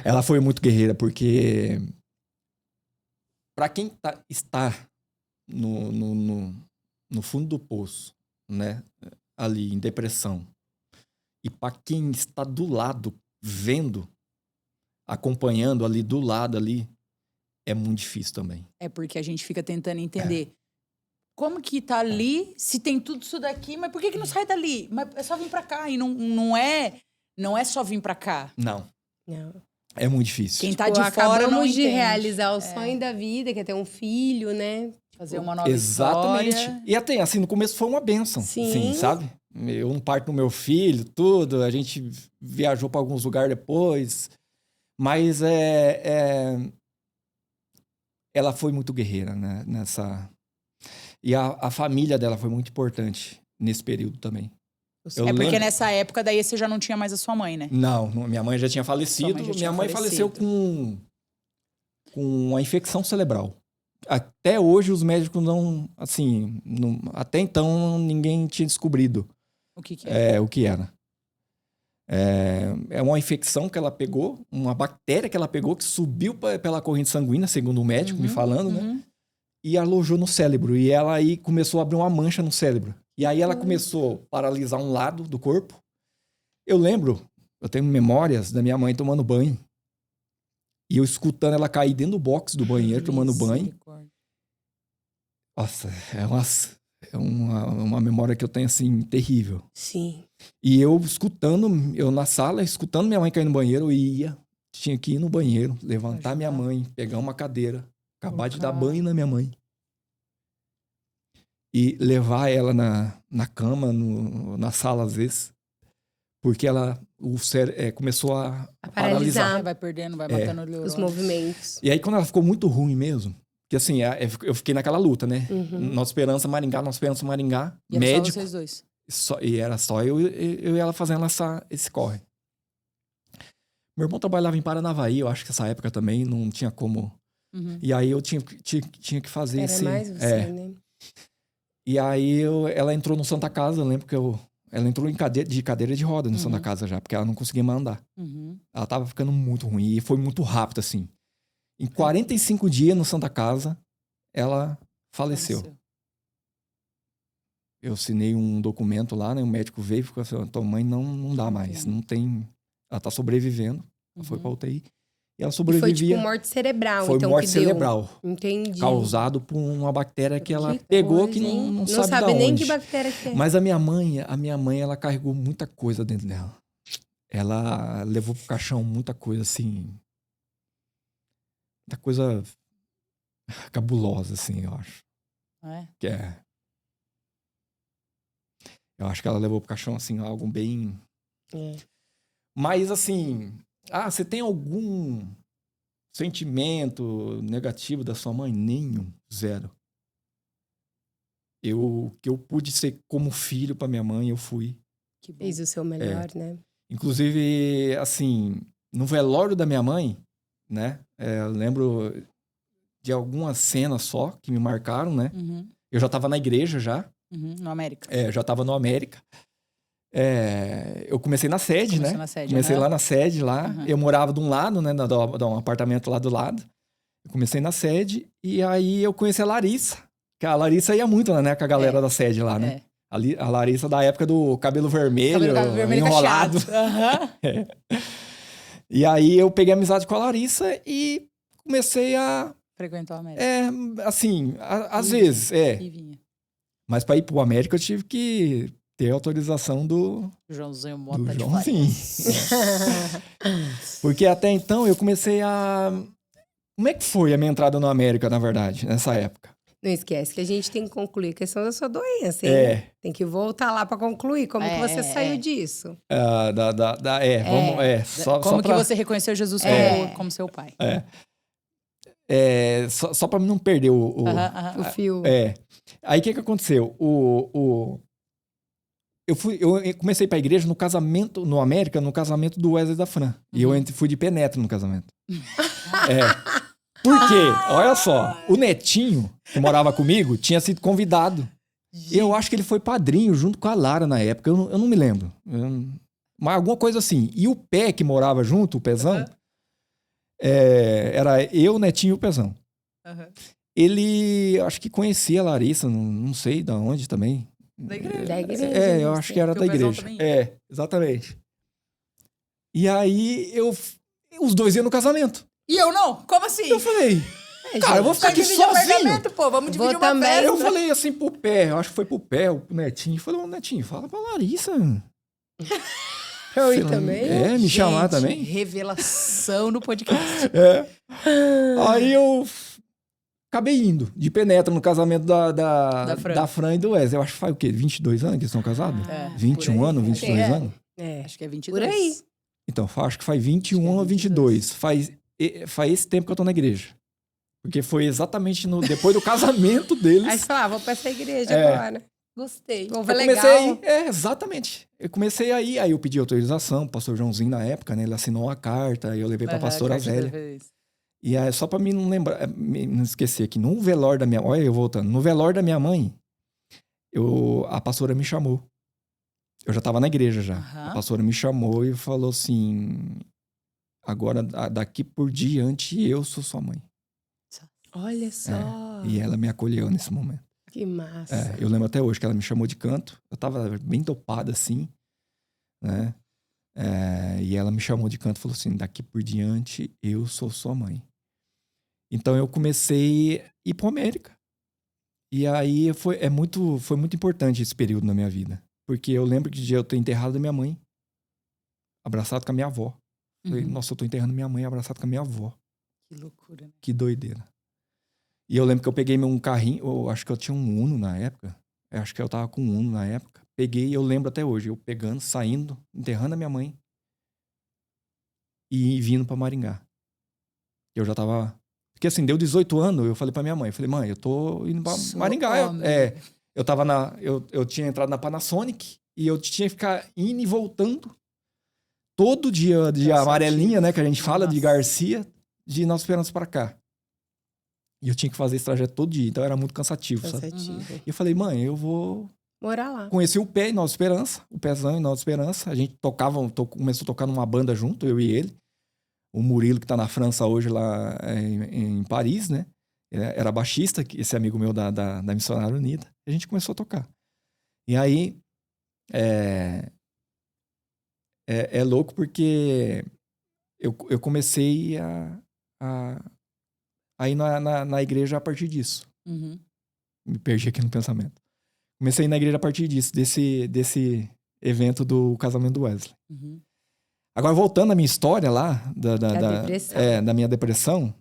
S3: Ela foi muito guerreira, porque... Pra quem está no fundo do poço, né? Ali, em depressão, E para quem está do lado, vendo, acompanhando ali, do lado ali, é muito difícil também.
S2: É porque a gente fica tentando entender. Como que tá ali, se tem tudo isso daqui, mas por que não sai dali? Mas é só vir pra cá. E não é só vir pra cá.
S3: Não.
S1: Não.
S3: É muito difícil.
S2: Quem tá de fora
S1: acabamos
S2: não
S1: de
S2: entende.
S1: realizar o sonho da vida, que é ter um filho, né?
S2: Fazer uma nova
S3: Exatamente.
S2: história.
S3: E até, assim, no começo foi uma bênção.
S1: Sim.
S3: Sabe? Eu no parto do meu filho, tudo. A gente viajou para alguns lugares depois. Mas ela foi muito guerreira, né? E a família dela foi muito importante nesse período também. Eu
S2: Porque
S3: lembro-
S2: nessa época, daí você já não tinha mais a sua mãe, né?
S3: Não, minha mãe já tinha falecido.
S2: Sua mãe já tinha
S3: Minha mãe faleceu
S2: falecido.
S3: com uma infecção cerebral. Até hoje os médicos não, assim, até então ninguém tinha descobrido
S2: O que é?
S3: o que era. É uma infecção que ela pegou, uma bactéria que ela pegou que subiu pela corrente sanguínea, segundo o médico me falando, né? E alojou no cérebro. E ela aí começou a abrir uma mancha no cérebro. E aí ela começou a paralisar um lado do corpo. Eu tenho memórias da minha mãe tomando banho. E eu escutando ela cair dentro do box do banheiro, tomando banho. Nossa, é uma memória que eu tenho, assim, terrível.
S1: Sim.
S3: E eu na sala, escutando minha mãe cair no banheiro, tinha que ir no banheiro, levantar minha mãe, pegar uma cadeira, acabar de dar banho na minha mãe. E levar ela na cama, na sala, às vezes, porque começou a paralisar.
S2: Vai perdendo, vai matando o neurônio.
S1: Os movimentos.
S3: E aí, quando ela ficou muito ruim mesmo, que assim, eu fiquei naquela luta, né?
S1: Uhum.
S3: Nossa Esperança Maringá,
S2: E era
S3: médico.
S2: só vocês dois.
S3: E era só eu e ela fazendo esse corre. Meu irmão trabalhava em Paranavaí, eu acho que essa época também não tinha como.
S2: Uhum.
S3: E aí eu tinha que fazer
S1: Era mais você, né?
S3: E aí ela entrou no Santa Casa, eu lembro que ela entrou de cadeira de roda no Santa Casa já, porque ela não conseguia mais andar.
S2: Uhum.
S3: Ela tava ficando muito ruim e foi muito rápido, assim. Em 45 dias no Santa Casa, ela faleceu. Eu assinei um documento lá, né? O médico veio e ficou assim, tua mãe não dá mais, não tem... Ela tá sobrevivendo, ela foi pra UTI. E ela
S1: E foi
S3: sobrevivia.
S1: tipo morte cerebral,
S3: Foi
S1: então,
S3: morte
S1: que
S3: cerebral.
S1: deu. Entendi.
S3: Causado por uma bactéria que ela
S1: Que
S3: pegou
S1: coisa,
S3: que
S1: hein?
S3: não
S1: Não
S3: sabe
S1: sabe
S3: de
S1: nem
S3: onde.
S1: que bactéria que é.
S3: Mas a minha mãe, ela carregou muita coisa dentro dela. Ela levou pro caixão muita coisa, assim... Muita coisa cabulosa, assim, eu acho. Que eu acho que ela levou pro caixão, assim, algo bem... Mas, assim... você tem algum sentimento negativo da sua mãe? Nenhum. Zero. Que eu pude ser como filho pra minha mãe, eu fui.
S2: Que bom.
S1: Fez o seu melhor, né?
S3: Inclusive, assim, no velório da minha mãe, né? Eu lembro de algumas cenas só que me marcaram, né?
S2: Uhum.
S3: Eu já tava na igreja já.
S2: Uhum. No América.
S3: Já tava no América. Eu comecei na sede, né? Comecei lá na sede, lá.
S2: Uhum.
S3: Eu morava de um lado, né? De um apartamento lá do lado. Eu comecei na sede e aí eu conheci a Larissa. Que a Larissa ia muito, né? Com a galera da sede lá, né? A Larissa da época do cabelo vermelho, enrolado.
S2: Uhum.
S3: E aí eu peguei amizade com a Larissa e comecei a...
S2: Frequentar o América.
S3: Assim, às vezes,
S2: E vinha.
S3: Mas para ir pro América eu tive que ter autorização do
S2: Joãozinho
S3: do
S2: Mota de
S3: Joãozinho. Porque até então eu comecei a... Como é que foi a minha entrada no América, na verdade, nessa época?
S1: Não esquece que a gente tem que concluir a questão da sua doença, hein? Tem que voltar lá pra concluir. Como que você saiu disso?
S2: Como que você reconheceu Jesus como seu pai?
S3: Só para não perder o
S1: fio.
S3: Aí o que aconteceu? Eu comecei para a igreja no casamento, no América, no casamento do Wesley da Fran. E eu fui de penetra no casamento. Por quê? Olha só, o netinho que morava comigo tinha sido convidado. Eu acho que ele foi padrinho junto com a Lara na época, eu não me lembro. Mas alguma coisa assim. E o Pé que morava junto, o Pezão, era eu, o netinho e o Pezão. Ele, acho que conhecia a Larissa, não sei de onde também.
S2: Da igreja.
S1: Da igreja.
S3: Eu acho que era
S2: Porque
S3: da
S2: o pessoal
S3: igreja.
S2: também ia.
S3: Exatamente. E aí, os dois iam no casamento.
S2: E eu não? Como assim?
S3: Eu falei, cara, eu vou ficar aqui
S2: dividir o
S3: sozinho.
S2: apartamento, pô. Vamos dividir
S1: Vou
S2: uma
S1: também.
S2: festa.
S3: Eu falei assim pro Pé, eu acho que foi pro Pé, o Netinho. Falei, ô Netinho, fala pra Larissa.
S1: Eu ir
S3: Sei lá,
S1: também?
S3: me chamar
S2: Gente,
S3: também.
S2: Revelação no podcast.
S3: Aí eu acabei indo, de penetra, no casamento
S2: Da Fran.
S3: da Fran e do Wesley. Eu acho que faz o quê? 22 anos que eles estão casados?
S2: É,
S3: 21
S2: por aí.
S3: anos, 22
S1: É.
S3: anos?
S2: Acho que é 22.
S1: Por aí.
S3: Então, acho que faz 21
S2: Acho que é
S3: ou 22. Faz esse tempo que eu tô na igreja. Porque foi exatamente depois do casamento deles.
S1: Aí você fala, vou pra essa igreja
S3: É.
S1: agora. Gostei. Vou
S3: Eu
S1: ver
S3: comecei
S1: legal.
S3: aí, exatamente. Eu comecei aí eu pedi autorização, o pastor Joãozinho na época, né? Ele assinou uma carta, aí eu levei pra pastora Zélia. E aí, só pra mim não lembrar, não esquecer que no velório da minha... Olha eu voltando. No velório da minha mãe, a pastora me chamou. Eu já tava na igreja já.
S2: Aham.
S3: A pastora me chamou e falou assim... Agora, daqui por diante, eu sou sua mãe.
S1: Olha só.
S3: E ela me acolheu nesse momento.
S1: Que massa.
S3: Eu lembro até hoje que ela me chamou de canto. Eu tava bem dopado assim, né? E ela me chamou de canto e falou assim, daqui por diante, eu sou sua mãe. Então eu comecei a ir pra América. E aí foi muito importante esse período na minha vida. Porque eu lembro que eu ter enterrado a minha mãe, abraçado com a minha avó. Falei, nossa, eu tô enterrando minha mãe abraçado com a minha avó.
S2: Que loucura.
S3: Que doideira. E eu lembro que eu peguei um carrinho, eu acho que eu tinha um Uno na época. Eu acho que eu tava com um Uno na época. Peguei, eu lembro até hoje, eu pegando, saindo, enterrando a minha mãe e vindo pra Maringá. Eu já tava... Porque assim, deu 18 anos, eu falei pra minha mãe, mãe, eu tô indo pra Maringá. Eu tava eu tinha entrado na Panasonic e eu tinha que ficar indo e voltando todo dia de amarelinha, né, que a gente fala, de Garcia, de Nova Esperança pra cá. E eu tinha que fazer esse trajeto todo dia, então era muito cansativo, sabe? E eu falei, mãe, eu vou
S1: morar lá.
S3: Conheci o Pé em Nova Esperança, o Pézão em Nova Esperança. A gente começou a tocar numa banda junto, eu e ele. O Murilo, que tá na França hoje, lá em Paris, né? Era baixista, esse amigo meu da Missionária Unida. A gente começou a tocar. E aí, é louco porque eu comecei a ir na igreja a partir disso.
S2: Uhum.
S3: Me perdi aqui no pensamento. Comecei a ir na igreja a partir disso, desse evento do casamento do Wesley.
S2: Uhum.
S3: Agora, voltando à minha história lá, da minha depressão,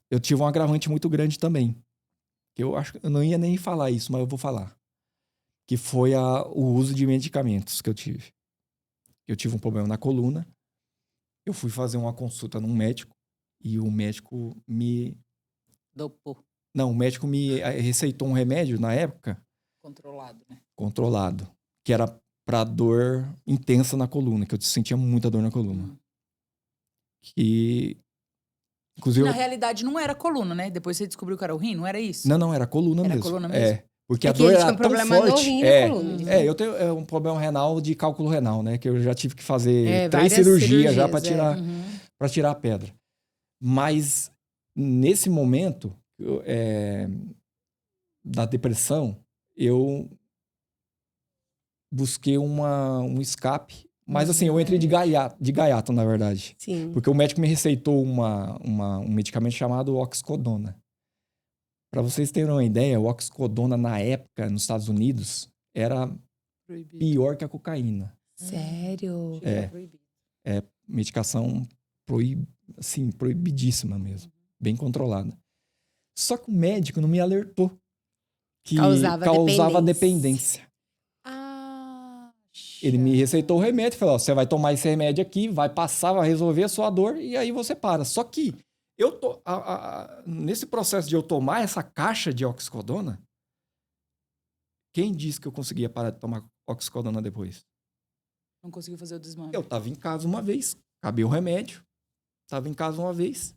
S3: eu tive um agravante muito grande também. Que eu acho que eu não ia nem falar isso, mas eu vou falar. Que foi o uso de medicamentos que eu tive. Eu tive um problema na coluna. Eu fui fazer uma consulta num médico e o médico me...
S2: Dopou.
S3: Não, o médico me receitou um remédio na época.
S2: Controlado, né?
S3: Controlado. Que era pra dor intensa na coluna, que eu sentia muita dor na coluna. Que... Inclusive,
S2: na realidade, não era coluna, né? Depois você descobriu que era o rim, não era isso?
S3: Não, era coluna mesmo.
S2: Era coluna mesmo?
S3: Porque a dor era tão
S1: problema
S3: forte.
S1: No rim e coluna.
S3: Eu tenho um problema renal de cálculo renal, né? Que eu já tive que fazer 3
S1: cirurgias
S3: cirurgias já pra tirar a pedra. Mas nesse momento da depressão, eu busquei um escape. Mas assim, eu entrei de gaiato, na verdade.
S1: Sim.
S3: Porque o médico me receitou um medicamento chamado oxicodona. Para vocês terem uma ideia, o oxicodona na época, nos Estados Unidos, era pior que a cocaína.
S1: Sério?
S3: Medicação proibidíssima mesmo. Bem controlada. Só que o médico não me alertou que causava dependência. Ele me receitou o remédio e falou, você vai tomar esse remédio aqui, vai passar, vai resolver a sua dor e aí você para. Só que nesse processo de eu tomar essa caixa de oxicodona, quem disse que eu conseguia parar de tomar oxicodona depois?
S2: Não conseguiu fazer o desmame.
S3: Eu tava em casa uma vez, acabei o remédio, tava em casa uma vez,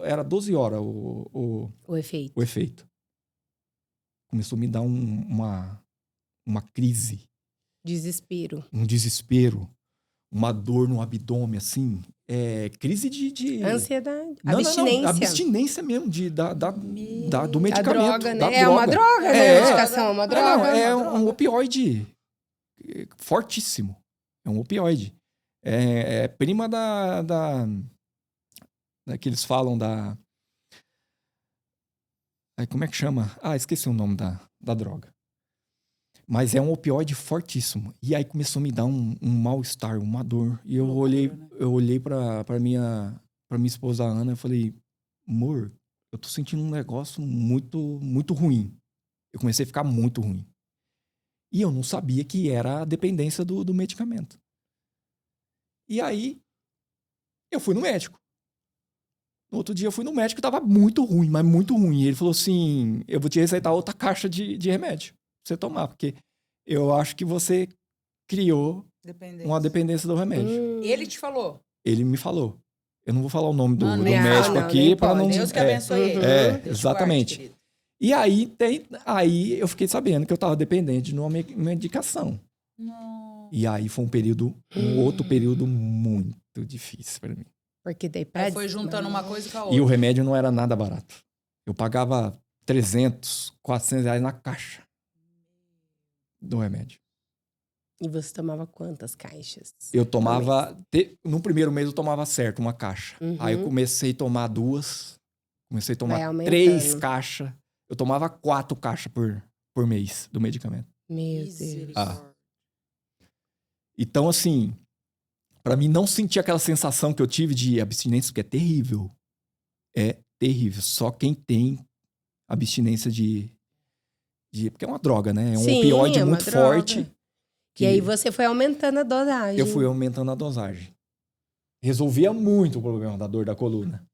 S3: era 12 horas o efeito. Começou a me dar uma crise.
S1: Desespero.
S3: Um desespero. uma dor no abdômen, assim. Crise de...
S1: Ansiedade.
S3: Não,
S1: Abstinência.
S3: não. Abstinência mesmo do
S1: A
S3: medicamento.
S1: droga,
S3: da
S1: né? É uma droga, né? A medicação é uma droga.
S3: Não, é um opioide fortíssimo. É um opioide. É prima da que eles falam da... Como é que chama? Esqueci o nome da droga. Mas é um opioide fortíssimo. E aí começou a me dar um mal-estar, uma dor. E eu olhei pra minha esposa Ana e falei, amor, eu tô sentindo um negócio muito, muito ruim. Eu comecei a ficar muito ruim. E eu não sabia que era a dependência do medicamento. E aí, eu fui no médico. No outro dia eu fui no médico e tava muito ruim, mas muito ruim. E ele falou assim, eu vou te receitar outra caixa de remédio pra você tomar, porque eu acho que você criou uma dependência do remédio.
S2: Ele te falou?
S3: Ele me falou. Eu não vou falar o nome do
S2: Não,
S3: médico aqui para não...
S2: Deus que abençoe ele. Deus
S3: exatamente.
S2: Guarde,
S3: e aí eu fiquei sabendo que eu tava dependente de uma medicação.
S2: não.
S3: E aí foi um outro período muito difícil para mim.
S1: Porque daí
S2: Aí foi juntando uma coisa com a outra.
S3: E o remédio não era nada barato. Eu pagava 300, 400 reais na caixa do remédio.
S1: E você tomava quantas caixas?
S3: Eu tomava... No primeiro mês eu tomava certo, uma caixa.
S1: Uhum.
S3: Aí eu comecei a tomar 2. Comecei a tomar
S1: Vai aumentando.
S3: 3 caixas. Eu tomava 4 caixas por mês do medicamento.
S1: Meu Deus.
S2: Misericórdia.
S3: Então, assim... Pra mim não sentir aquela sensação que eu tive de abstinência, que é terrível. É terrível. Só quem tem abstinência porque é uma droga, né? É um
S1: Sim,
S3: opioide
S1: é uma
S3: muito
S1: droga.
S3: forte.
S1: E aí você foi aumentando a dosagem.
S3: Eu fui aumentando a dosagem. Resolvia muito o problema da dor da coluna.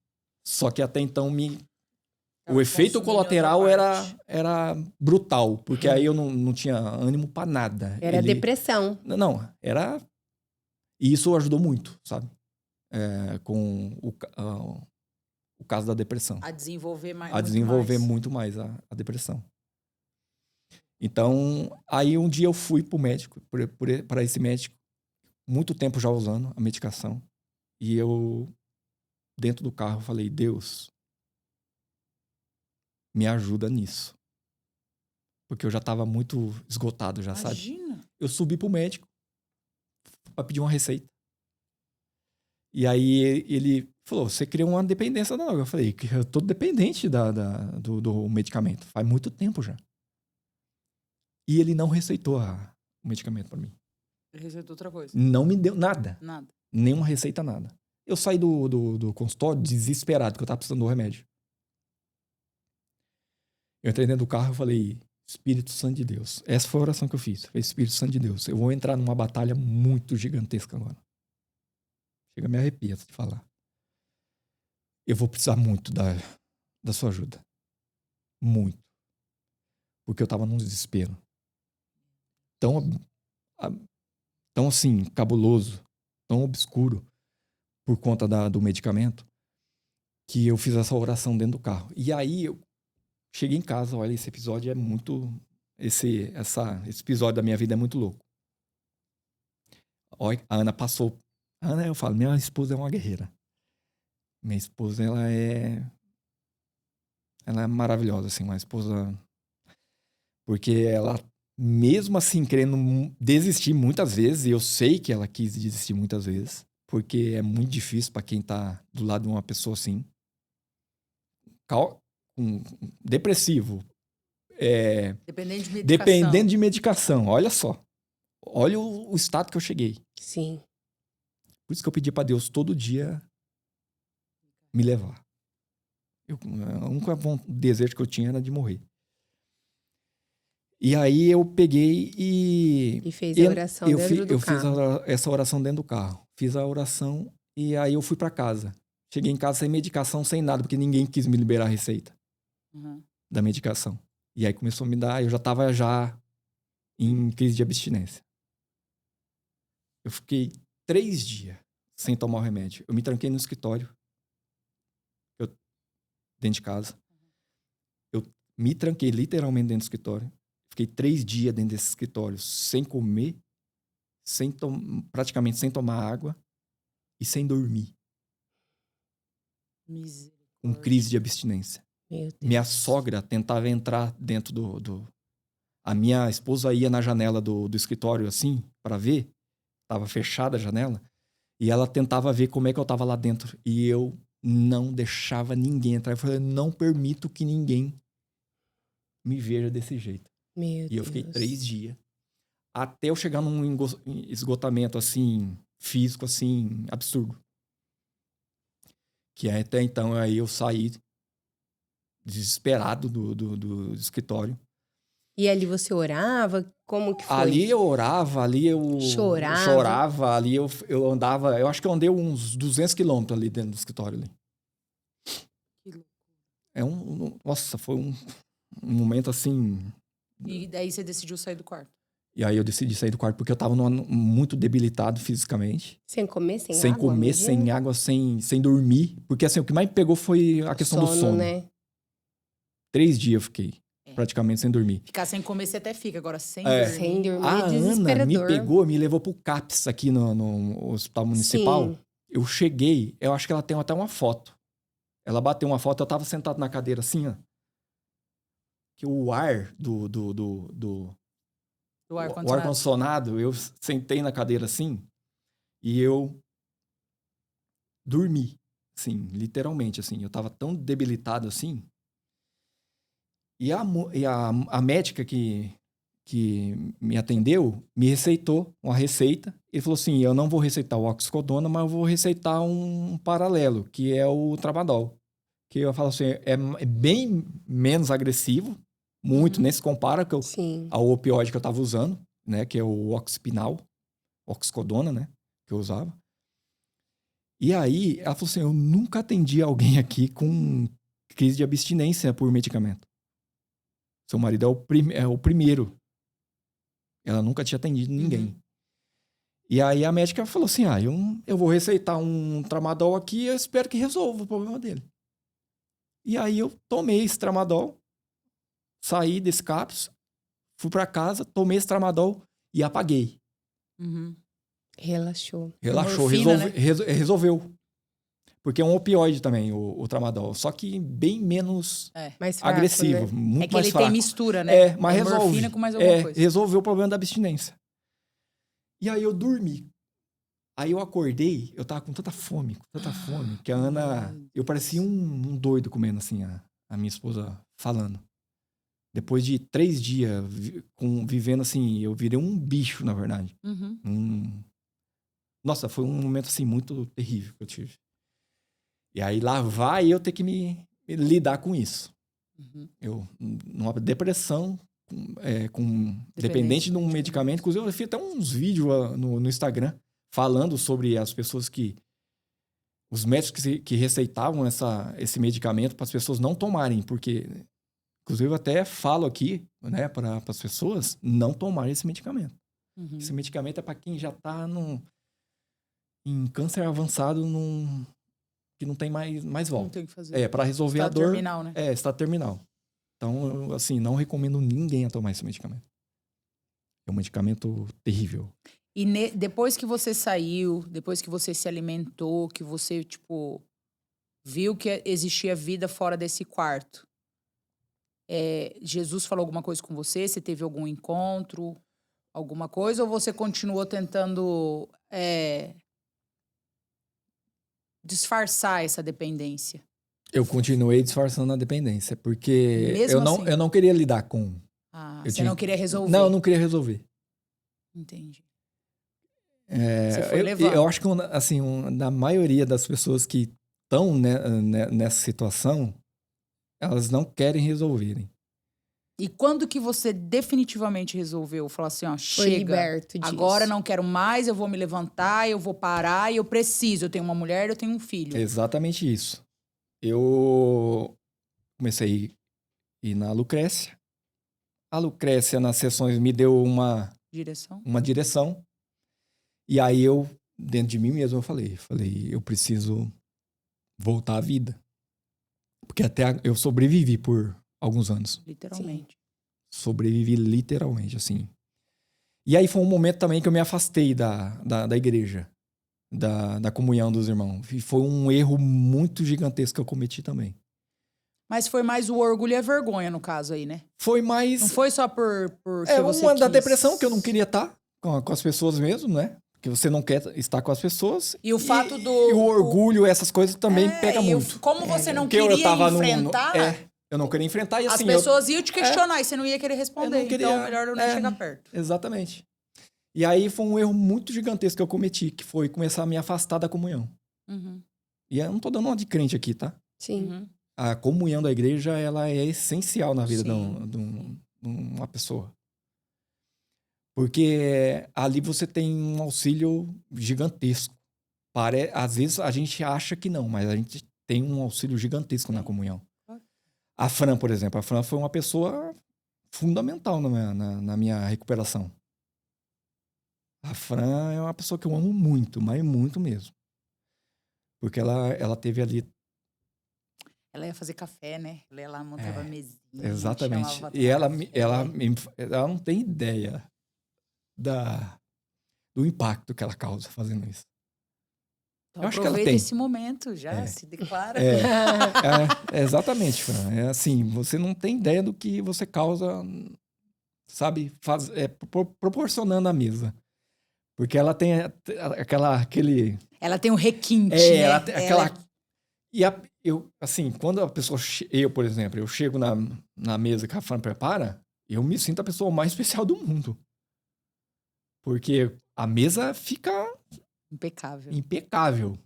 S3: Só que até então o efeito colateral era brutal. Porque aí eu não tinha ânimo pra nada.
S1: Era depressão.
S3: Não, era... E isso ajudou muito, sabe? Com o caso da depressão.
S2: A desenvolver mais.
S3: A desenvolver muito mais a depressão. Então, aí um dia eu fui pro médico, para esse médico, muito tempo já usando a medicação. E eu, dentro do carro, falei, Deus, me ajuda nisso. Porque eu já tava muito esgotado já,
S2: Imagina.
S3: sabe? Eu subi pro médico para pedir uma receita. E aí ele falou, você criou uma dependência da droga. Eu falei, eu tô dependente do medicamento. Faz muito tempo já. E ele não receitou o medicamento para mim.
S2: Ele receitou outra coisa.
S3: Não me deu nada.
S2: Nada.
S3: Nenhuma receita, nada. Eu saí do consultório desesperado, que eu tava precisando do remédio. Eu entrei dentro do carro e falei, Espírito Santo de Deus. Essa foi a oração que eu fiz. Falei, Espírito Santo de Deus, eu vou entrar numa batalha muito gigantesca agora. Chega a me arrepiar de falar. Eu vou precisar muito da sua ajuda. Muito. Porque eu tava num desespero. Tão assim, cabuloso, tão obscuro, por conta do medicamento, que eu fiz essa oração dentro do carro. E aí eu cheguei em casa, olha, esse episódio é muito... Esse episódio da minha vida é muito louco. Olha, a Ana passou... A Ana, eu falo, minha esposa é uma guerreira. Minha esposa, ela é maravilhosa, assim, uma esposa... Porque ela, mesmo assim, querendo desistir muitas vezes, e eu sei que ela quis desistir muitas vezes, porque é muito difícil para quem tá do lado de uma pessoa assim. Depressivo. Dependendo de medicação. Olha só. Olha o estado que eu cheguei.
S1: Sim.
S3: Por isso que eu pedi para Deus todo dia me levar. O único desejo que eu tinha era de morrer. E aí eu peguei
S1: E fez a oração dentro do carro.
S3: Eu fiz essa oração dentro do carro. Fiz a oração e aí eu fui para casa. Cheguei em casa sem medicação, sem nada, porque ninguém quis me liberar a receita da medicação. E aí começou a me dar, eu já estava em crise de abstinência. Eu fiquei 3 dias sem tomar o remédio. Eu me tranquei no escritório, dentro de casa. Eu me tranquei literalmente dentro do escritório. Fiquei 3 dias dentro desse escritório, sem comer, praticamente sem tomar água e sem dormir. Com crise de abstinência.
S1: Meu Deus.
S3: Minha sogra tentava entrar dentro A minha esposa ia na janela do escritório, assim, para ver. Tava fechada a janela. E ela tentava ver como é que eu tava lá dentro. E eu não deixava ninguém entrar. Eu falei, não permito que ninguém me veja desse jeito.
S1: Meu
S3: E eu fiquei
S1: Deus.
S3: 3 dias. Até eu chegar num esgotamento, assim, físico, assim, absurdo. Que até então, aí eu saí desesperado do escritório.
S1: E ali você orava? Como que foi?
S3: Ali eu orava, ali eu
S1: Chorava.
S3: ali eu andava... Eu acho que eu andei uns 200 quilômetros ali dentro do escritório. Ali. Nossa, foi um momento assim...
S2: E daí você decidiu sair do quarto?
S3: E aí eu decidi sair do quarto porque eu tava muito debilitado fisicamente.
S1: Sem comer, sem água?
S3: Sem comer, sem água, sem dormir. Porque assim, o que mais me pegou foi a questão do sono.
S1: Né?
S3: 3 dias eu fiquei praticamente sem dormir.
S2: Ficar sem comer você até fica, agora sem
S3: É.
S2: dormir.
S1: Sem dormir
S3: A
S1: é desesperador.
S3: Ana me levou pro CAPS aqui no Hospital Municipal.
S1: Sim.
S3: Eu cheguei, eu acho que ela tem até uma foto. Ela bateu uma foto, eu tava sentado na cadeira assim, ó. Que o ar
S2: O
S3: o
S2: ar-condicionado.
S3: ar-condicionado, eu sentei na cadeira assim e eu dormi, assim, literalmente, assim. Eu tava tão debilitado assim. E a médica que me atendeu me receitou uma receita. Ele falou assim, eu não vou receitar o oxicodona, mas eu vou receitar um paralelo, que é o tramadol. Que eu falo assim, é bem menos agressivo, muito, nem se compara ao opioide que eu tava usando, né? Que é o oxipinal, oxicodona, né? Que eu usava. E aí, ela falou assim, eu nunca atendi alguém aqui com crise de abstinência por medicamento. Seu marido é o primeiro. Ela nunca tinha atendido ninguém. E aí a médica falou assim, eu vou receitar um tramadol aqui e eu espero que resolva o problema dele. E aí eu tomei esse tramadol, saí desse CAPS, fui pra casa, tomei esse tramadol e apaguei.
S1: Relaxou.
S3: Relaxou,
S2: Morfina,
S3: resolveu. Porque é um opioide também, o tramadol. Só que bem menos
S1: mais fraco,
S3: agressivo,
S1: né?
S3: muito
S2: É que
S3: mais
S2: ele
S3: fraco.
S2: tem mistura, né?
S3: Mas resolve.
S2: Morfina com mais alguma coisa.
S3: Resolveu o problema da abstinência. E aí eu dormi. Aí eu acordei, eu tava com tanta fome, que a Ana... Eu parecia um doido comendo, assim, a minha esposa falando. Depois de 3 dias vivendo assim, eu virei um bicho, na verdade. Nossa, foi um momento, assim, muito terrível que eu tive. E aí lá vai eu ter que me lidar com isso. Eu, numa depressão, dependente de um medicamento. Inclusive, eu fiz até uns vídeos no Instagram falando sobre as pessoas os médicos que receitavam esse medicamento para as pessoas não tomarem, porque, inclusive, eu até falo aqui, né, para as pessoas não tomarem esse medicamento. Esse medicamento é para quem já está em câncer avançado, que não tem mais volta.
S2: Não tem o que fazer.
S3: Para resolver a
S2: Estado
S3: dor.
S2: terminal, né?
S3: Estado terminal. Então, eu, assim, não recomendo ninguém a tomar esse medicamento. É um medicamento terrível.
S2: E depois que você saiu, depois que você se alimentou, que você, tipo, viu que existia vida fora desse quarto, Jesus falou alguma coisa com você? Você teve algum encontro? Alguma coisa? Ou você continuou tentando disfarçar essa dependência?
S3: Eu continuei disfarçando a dependência, porque
S2: Mesmo assim?
S3: eu não queria lidar com...
S2: Você não queria resolver?
S3: Não, eu não queria resolver.
S2: Entendi. Você foi levando.
S3: Eu acho que, assim, na maioria das pessoas que estão nessa situação, elas não querem resolverem.
S2: E quando que você definitivamente resolveu? Falar assim, ó,
S1: Foi
S2: chega.
S1: liberto disso.
S2: Agora não quero mais, eu vou me levantar, eu vou parar, eu preciso. Eu tenho uma mulher, eu tenho um filho.
S3: Exatamente isso. Eu comecei a ir na Lucrécia. A Lucrécia, nas sessões, me deu uma direção. E aí eu, dentro de mim mesmo, eu falei, eu preciso voltar à vida. Porque até eu sobrevivi por alguns anos.
S2: Literalmente.
S3: Sobrevivi literalmente, assim. E aí foi um momento também que eu me afastei da igreja, da comunhão dos irmãos. E foi um erro muito gigantesco que eu cometi também.
S2: Mas foi mais o orgulho e a vergonha, no caso aí, né?
S3: Foi mais...
S2: Não foi só por você
S3: uma da
S2: quis.
S3: depressão, que eu não queria estar com as pessoas mesmo, né? Que você não quer estar com as pessoas.
S2: E o fato do...
S3: E o orgulho, essas coisas também pega
S2: e
S3: muito.
S2: Como você não
S3: Porque
S2: queria
S3: eu tava
S2: enfrentar...
S3: eu não queria enfrentar e
S2: As
S3: assim...
S2: pessoas iam te questionar e você não ia querer responder.
S3: Eu não queria-
S2: Então, melhor eu nem chegar perto.
S3: Exatamente. E aí foi um erro muito gigantesco que eu cometi, que foi começar a me afastar da comunhão.
S2: Uhum.
S3: E eu não tô dando uma de crente aqui, tá?
S1: Sim.
S2: Uhum.
S3: A comunhão da igreja, ela é essencial na vida
S2: Sim.
S3: de uma pessoa. Porque ali você tem um auxílio gigantesco. Às vezes a gente acha que não, mas a gente tem um auxílio gigantesco na comunhão. A Fran, por exemplo, a Fran foi uma pessoa fundamental na minha recuperação. A Fran é uma pessoa que eu amo muito, mas muito mesmo. Porque ela teve ali...
S2: Ela ia fazer café, né? Ela ia lá, montava a mesinha.
S3: Exatamente.
S2: chamava
S3: E ela
S2: café.
S3: não tem ideia do impacto que ela causa fazendo isso.
S2: Então,
S3: eu acho que ela
S2: aproveita
S3: tem.
S2: esse momento, já se declara.
S3: Exatamente, Fran. É assim, você não tem ideia do que você causa, sabe, proporcionando a mesa. Porque ela tem aquele...
S2: Ela tem um requinte,
S3: É,
S2: né?
S3: ela tem aquela... Eu, assim, quando a pessoa... por exemplo, eu chego na mesa que a Fran prepara, eu me sinto a pessoa mais especial do mundo. Porque a mesa fica
S2: Impecável.
S3: impecável.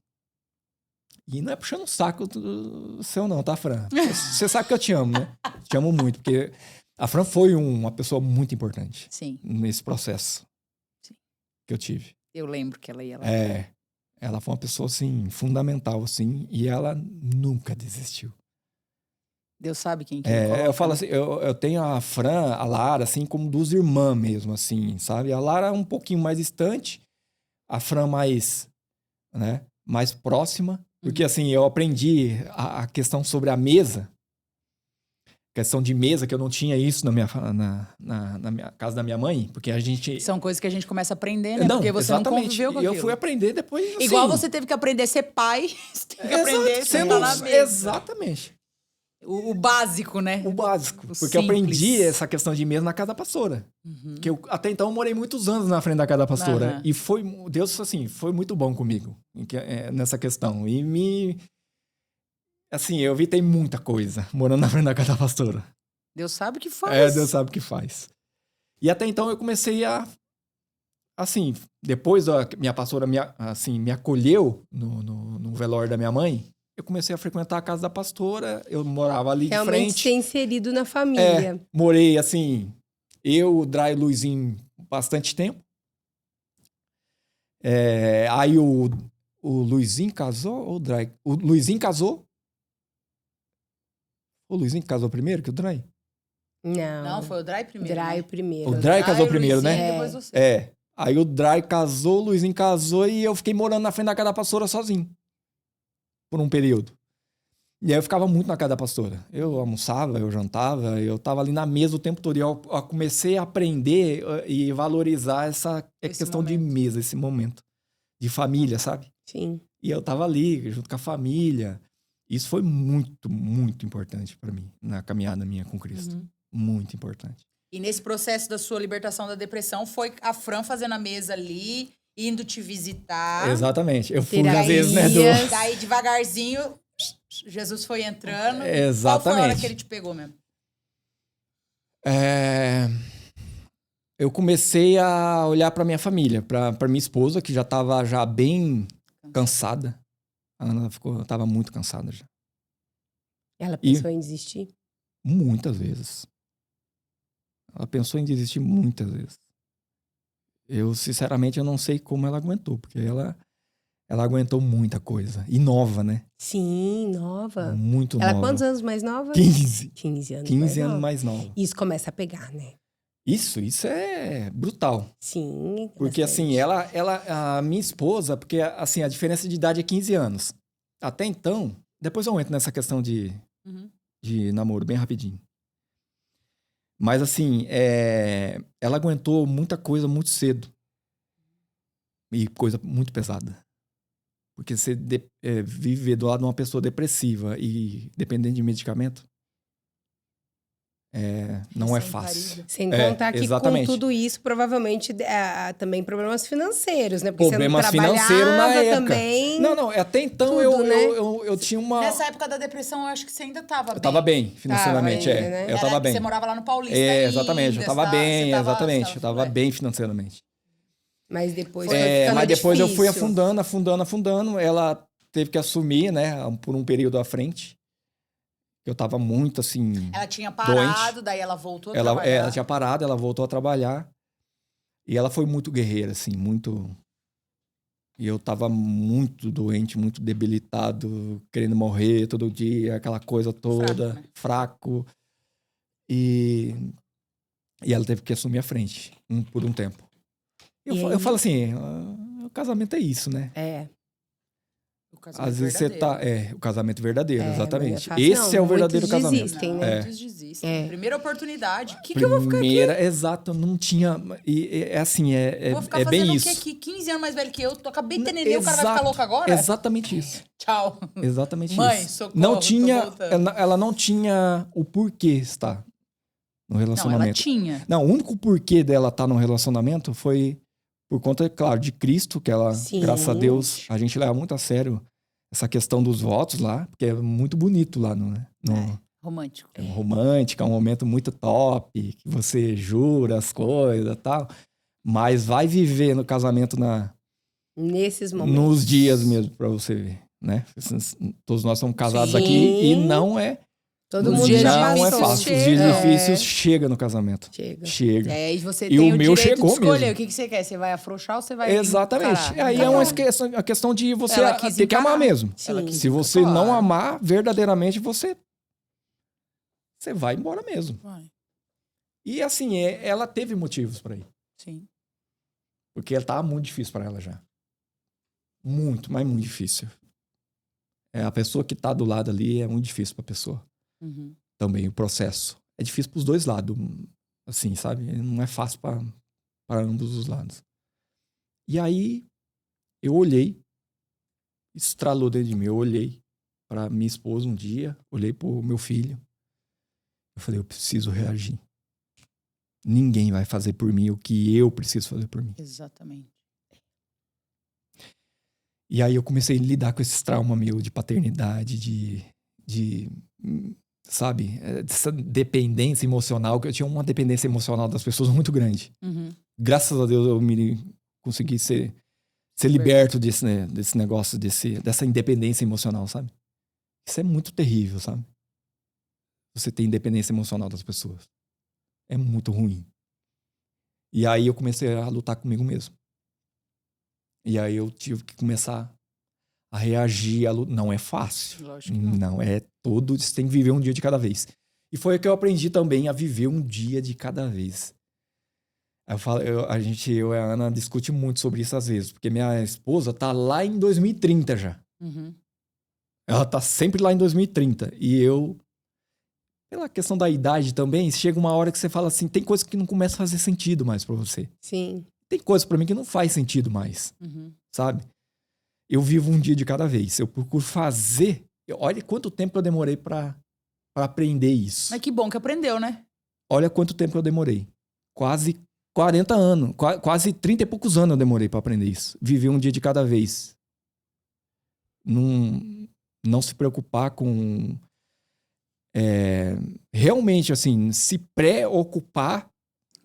S3: E não é puxando o saco do seu não, tá, Fran? Você sabe que eu te amo, né? Te amo muito, porque a Fran foi uma pessoa muito importante
S2: Sim,
S3: nesse processo
S2: Sim.
S3: que eu tive.
S2: eu lembro que ela ia lá.
S3: Ela foi uma pessoa, assim, fundamental, assim, e ela nunca desistiu.
S2: Deus sabe quem que ele coloca,
S3: Eu falo
S2: né?
S3: assim, eu tenho a Fran, a Lara, assim, como duas irmãs mesmo, assim, sabe? A Lara é um pouquinho mais distante, a Fran mais, né, mais próxima, porque, assim, eu aprendi a questão sobre a mesa, questão de mesa, que eu não tinha isso na minha casa da minha mãe, porque a gente...
S2: São coisas que a gente começa a aprender, né? Porque você
S3: exatamente.
S2: não conviveu com
S3: E eu
S2: aquilo.
S3: fui aprender depois, assim...
S2: Igual você teve que aprender a ser pai, você tem que aprender a sentar na mesa.
S3: Exatamente.
S2: O básico, né?
S3: O básico.
S2: O
S3: Porque eu aprendi
S2: simples.
S3: essa questão de mesa na casa da pastora. Que eu, até então, morei muitos anos na frente da casa da pastora.
S2: Aham.
S3: E Deus, assim, foi muito bom comigo nessa questão. E assim, eu evitei muita coisa morando na frente da casa da pastora.
S2: Deus sabe o que faz.
S3: Deus sabe o que faz. E até então eu comecei assim, depois a minha pastora me acolheu no velório da minha mãe, eu comecei a frequentar a casa da pastora, eu morava ali de
S1: Realmente
S3: frente.
S1: ser inserido na família.
S3: Morei, assim, eu, o Dry e o Luizinho, bastante tempo. Aí o Luizinho casou, ou o Dry? O Luizinho casou. O Luizinho casou primeiro que o Dry?
S2: Não, foi o Dry primeiro.
S1: Dry
S2: né?
S1: primeiro.
S3: O Dry casou primeiro,
S2: Luizinho,
S3: né?
S2: Depois você.
S3: Aí o Dry casou, o Luizinho casou e eu fiquei morando na frente da casa da pastora sozinho. Por um período. E aí eu ficava muito na casa da pastora. Eu almoçava, eu jantava, eu tava ali na mesa o tempo todo. E eu comecei a aprender e valorizar essa
S2: Esse
S3: questão de
S2: momento.
S3: mesa, esse momento. De família, sabe?
S1: Sim.
S3: E eu tava ali, junto com a família. Isso foi muito, muito importante para mim, na caminhada minha com Cristo.
S2: Uhum.
S3: Muito importante.
S2: E nesse processo da sua libertação da depressão, foi a Fran fazendo a mesa ali, indo te visitar.
S3: Exatamente. Eu fui,
S1: Terapias.
S3: às vezes, né?
S2: Daí, devagarzinho, Jesus foi entrando. Qual foi a hora
S3: Exatamente.
S2: que ele te pegou mesmo?
S3: Eu comecei a olhar para minha família, para minha esposa, que já estava já bem cansada. A Ana estava muito cansada já.
S1: Ela pensou em desistir?
S3: Muitas vezes. Ela pensou em desistir muitas vezes. Eu, sinceramente, eu não sei como ela aguentou, porque ela aguentou muita coisa. E nova, né?
S1: Sim, nova.
S3: Muito
S1: Ela
S3: nova.
S1: quantos anos mais nova?
S3: 15.
S1: 15 anos
S3: 15 anos
S1: nova.
S3: mais nova.
S1: Isso começa a pegar, né?
S3: Isso é brutal.
S1: Sim.
S3: Porque,
S1: bastante.
S3: assim, a minha esposa, porque, assim, a diferença de idade é 15 anos. Até então, depois eu entro nessa questão de namoro, bem rapidinho. Mas assim, ela aguentou muita coisa muito cedo. E coisa muito pesada. Porque você viver do lado de uma pessoa depressiva e dependente de medicamento não é fácil.
S1: Sem contar que
S3: exatamente.
S1: com tudo isso, provavelmente, também problemas financeiros, né? Porque
S3: Problemas
S1: você não
S3: financeiros na
S1: trabalhava
S3: época.
S1: também.
S3: Não, até então
S1: tudo,
S3: eu tinha uma...
S2: Nessa época da depressão, eu acho que você ainda tava bem.
S3: Eu tava bem, financeiramente,
S1: Tava ainda, né?
S3: Eu tava bem.
S2: Você morava lá no Paulista
S3: exatamente, eu tava bem, exatamente. Eu tava
S2: bem.
S3: bem financeiramente.
S1: Mas depois foi ficando
S3: mas depois eu fui
S1: difícil.
S3: afundando. Ela teve que assumir, né, por um período à frente. Eu tava muito, assim...
S2: Ela tinha parado,
S3: doente.
S2: daí ela voltou a trabalhar.
S3: Ela tinha parado, ela voltou a trabalhar. E ela foi muito guerreira, assim, muito... E eu tava muito doente, muito debilitado, querendo morrer todo dia, aquela coisa toda, fraco. E ela teve que assumir a frente, por um tempo. Eu falo assim, o casamento é isso, né? Às vezes
S2: verdadeiro.
S3: você tá... o casamento verdadeiro, exatamente.
S1: Não é fácil,
S3: Esse é o verdadeiro
S1: muitos
S3: casamento.
S1: desistem, né?
S2: Muitos desistem. Primeira oportunidade. O que eu vou ficar aqui?
S3: Primeira, exato, não tinha... É assim,
S2: Vou ficar
S3: bem
S2: fazendo
S3: isso.
S2: o que aqui? 15 anos mais velho que eu, tô acabei de ter neném, o cara vai ficar louco agora?
S3: Exatamente isso.
S2: Tchau.
S3: Exatamente
S2: Mãe,
S3: isso.
S2: socorro,
S3: Não tinha,
S2: tô voltando.
S3: ela não tinha o porquê estar no relacionamento.
S2: Não, ela tinha.
S3: Não, o único porquê dela estar no relacionamento foi por conta, claro, de Cristo, que ela,
S1: Sim.
S3: graças a Deus, a gente leva muito a sério essa questão dos votos lá, porque é muito bonito lá
S2: Romântico.
S3: é romântico, é um momento muito top, que você jura as coisas e tal, mas vai viver no casamento
S1: Nesses momentos.
S3: nos dias mesmo, pra você ver, né? Todos nós somos casados
S1: Sim.
S3: aqui e não é...
S1: Todo
S2: Os
S1: mundo
S2: dias
S1: já
S3: não é
S1: passou.
S3: fácil. Os dias difíceis chegam no casamento. Chega.
S2: E você
S3: E
S2: tem
S3: o
S2: o
S3: meu
S2: direito
S3: chegou
S2: de escolher
S3: mesmo.
S2: o que você quer. Você vai afrouxar ou você vai
S3: Exatamente.
S2: encarar?
S3: Aí é uma questão de você
S2: Ela quis
S3: ter que amar
S2: encarar.
S3: mesmo.
S2: Ela quis
S3: Se você
S2: encarar.
S3: não amar verdadeiramente, você vai embora mesmo.
S2: Vai.
S3: E assim, ela teve motivos pra ir.
S2: Sim.
S3: Porque tava muito difícil pra ela já. Muito, mas muito difícil. A pessoa que tá do lado ali é muito difícil pra pessoa.
S2: Uhum.
S3: Também o processo. É difícil pros dois lados. Assim, sabe? Não é fácil para ambos os lados. E aí, eu olhei, estralou dentro de mim. Eu olhei para minha esposa um dia, olhei pro meu filho. Eu falei, eu preciso reagir. Ninguém vai fazer por mim o que eu preciso fazer por mim.
S2: Exatamente.
S3: E aí eu comecei a lidar com esse trauma meu de paternidade, sabe, dessa dependência emocional, que eu tinha uma dependência emocional das pessoas muito grande.
S2: Uhum.
S3: Graças a Deus eu consegui ser liberto desse negócio, dessa independência emocional, sabe? Isso é muito terrível, sabe? Você tem independência emocional das pessoas. É muito ruim. E aí eu comecei a lutar comigo mesmo. E aí eu tive que começar a reagir. Não é fácil.
S2: Lógico que não.
S3: Não é todo. Você tem que viver um dia de cada vez. E foi o que eu aprendi também, a viver um dia de cada vez. Eu e a Ana discute muito sobre isso às vezes, porque minha esposa tá lá em 2030 já.
S2: Uhum.
S3: Ela tá sempre lá em 2030. E eu, pela questão da idade também, chega uma hora que você fala assim, tem coisa que não começa a fazer sentido mais pra você.
S1: Sim.
S3: Tem coisa pra mim que não faz sentido mais,
S2: Uhum.
S3: sabe? Eu vivo um dia de cada vez. Eu procuro fazer... Olha quanto tempo eu demorei pra aprender isso.
S2: Mas que bom que aprendeu, né?
S3: Olha quanto tempo eu demorei. Quase 40 anos. Quase 30 e poucos anos eu demorei pra aprender isso. Viver um dia de cada vez. Não se preocupar com... realmente, assim, se preocupar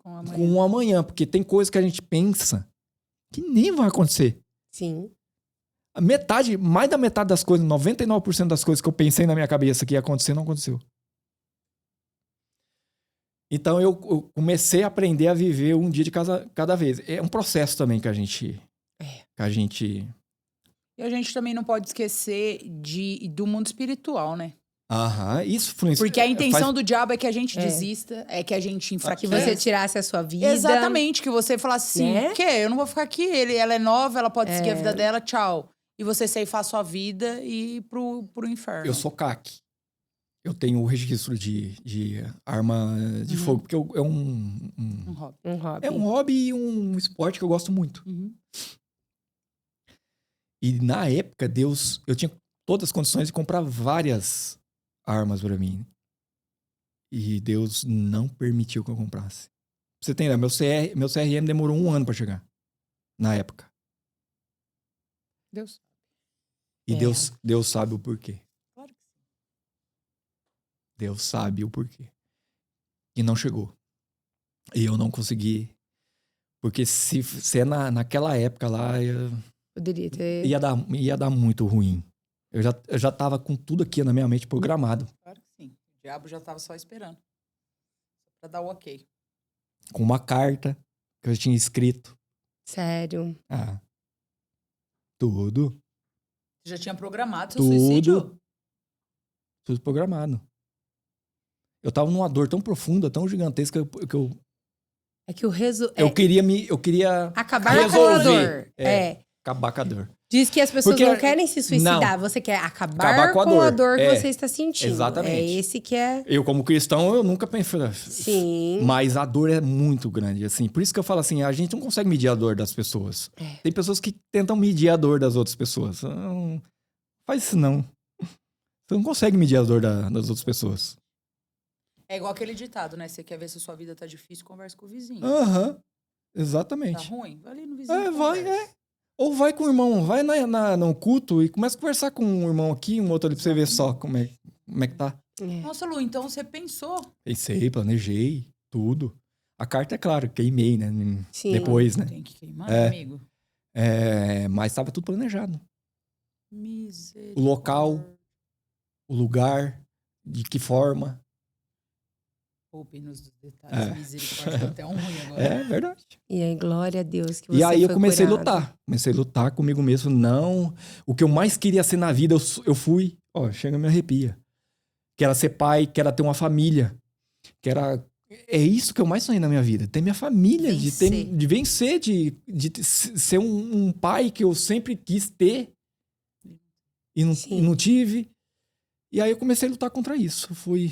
S3: com o amanhã. Porque tem coisas que a gente pensa que nem vai acontecer.
S1: Sim.
S3: Mais da metade das coisas, 99% das coisas que eu pensei na minha cabeça que ia acontecer, não aconteceu. Então eu comecei a aprender a viver um dia de cada vez. É um processo também que a gente...
S2: E a gente também não pode esquecer do mundo espiritual, né?
S3: Aham, isso influencia.
S2: Porque a intenção do diabo é que a gente desista, é que a gente
S1: Que
S2: enfraqueça.
S1: você tirasse a sua vida.
S2: Exatamente, que você falasse assim,
S1: Né?
S2: eu não vou ficar aqui, ela é nova, ela pode seguir a vida dela, tchau. E você ceifar a sua vida e ir pro inferno.
S3: Eu sou CAC. Eu tenho o registro de arma de
S2: Uhum.
S3: fogo, porque é
S2: Um hobby.
S1: Um hobby.
S3: é um hobby e um esporte que eu gosto muito.
S2: Uhum.
S3: E na época, eu tinha todas as condições de comprar várias armas pra mim. E Deus não permitiu que eu comprasse. Pra você entender, meu CRM demorou 1 ano pra chegar. Na época.
S2: Deus.
S3: E
S1: É.
S3: Deus sabe o porquê.
S2: Claro que sim.
S3: Deus sabe o porquê. E não chegou. E eu não consegui. Porque se é naquela época lá,
S1: Poderia ter.
S3: ia dar muito ruim. Eu já tava com tudo aqui na minha mente programado.
S2: Claro que sim. O diabo já tava só esperando. Pra dar o ok.
S3: Com uma carta que eu tinha escrito.
S1: Sério.
S3: Ah. Tudo.
S2: Você já tinha programado seu
S3: Tudo.
S2: suicídio?
S3: Tudo programado. Eu tava numa dor tão profunda, tão gigantesca, que
S1: É que o
S3: eu queria
S1: acabar com a
S3: resolver.
S1: dor. É.
S3: Acabar com a dor.
S1: Diz que as pessoas
S3: Porque-
S1: não querem se suicidar. Você quer acabar com a dor que você está sentindo.
S3: Exatamente.
S1: É esse que é.
S3: Eu, como cristão, eu nunca pensei.
S1: Sim.
S3: Mas a dor é muito grande, assim. Por isso que eu falo assim, a gente não consegue medir a dor das pessoas.
S1: É.
S3: Tem pessoas que tentam medir a dor das outras pessoas. Não faz isso, não. Você não consegue medir a dor das outras pessoas.
S2: É igual aquele ditado, né? Você quer ver se a sua vida tá difícil, conversa com o vizinho.
S3: Aham.
S2: Tá
S3: Exatamente.
S2: ruim? Vai ali no vizinho.
S3: Vai,
S2: conversa.
S3: Ou vai com o irmão, vai no culto e começa a conversar com um irmão aqui, um outro ali, pra você ver só como é que tá.
S1: É.
S2: Nossa, Lu, então você pensou.
S3: Pensei, planejei, tudo. A carta, é claro, queimei, né?
S1: Sim.
S3: Depois, né?
S2: Tem que queimar,
S3: É.
S2: amigo.
S3: Mas tava tudo planejado.
S2: Misericórdia.
S3: O local, o lugar, de que forma.
S2: Poupe-nos dos detalhes. Misericórdia, deu até um ruim agora.
S3: É verdade.
S1: E aí, glória a Deus que você
S3: E aí eu
S1: foi
S3: comecei
S1: curado.
S3: a lutar. Comecei a lutar comigo mesmo. Não, o que eu mais queria ser na vida, eu fui. Ó, chega, me arrepia. Que era ser pai, que era ter uma família. Que era... É isso que eu mais sonhei na minha vida. Ter minha família,
S1: Vencer.
S3: de vencer, de ser um pai que eu sempre quis ter.
S1: Sim.
S3: E não tive. E aí eu comecei a lutar contra isso. Fui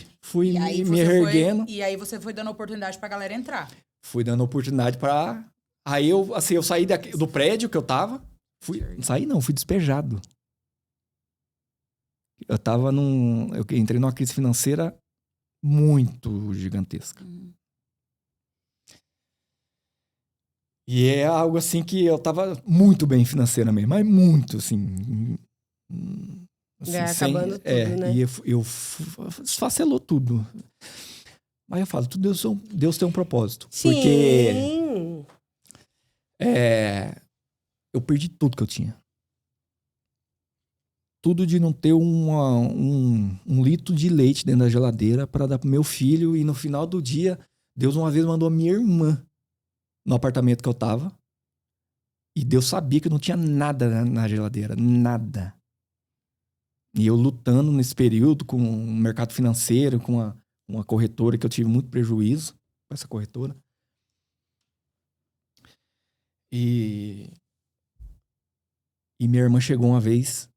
S2: E aí
S3: me
S2: você
S3: reerguendo.
S2: E aí você foi dando oportunidade pra galera entrar.
S3: Fui dando oportunidade pra... Aí eu saí do prédio que eu tava. Saí não, fui despejado. Eu entrei numa crise financeira muito gigantesca. E é algo assim que eu tava muito bem financeiramente, mas muito, assim.
S1: Acabando tudo, né?
S3: E eu esfacelou tudo. Mas eu falo, Deus tem um propósito.
S1: Sim.
S3: Porque eu perdi tudo que eu tinha. Tudo de não ter um litro de leite dentro da geladeira para dar pro meu filho. E no final do dia, Deus uma vez mandou a minha irmã no apartamento que eu tava. E Deus sabia que não tinha nada na geladeira. Nada. E eu lutando nesse período com o mercado financeiro, com uma corretora que eu tive muito prejuízo com essa corretora. E minha irmã chegou uma vez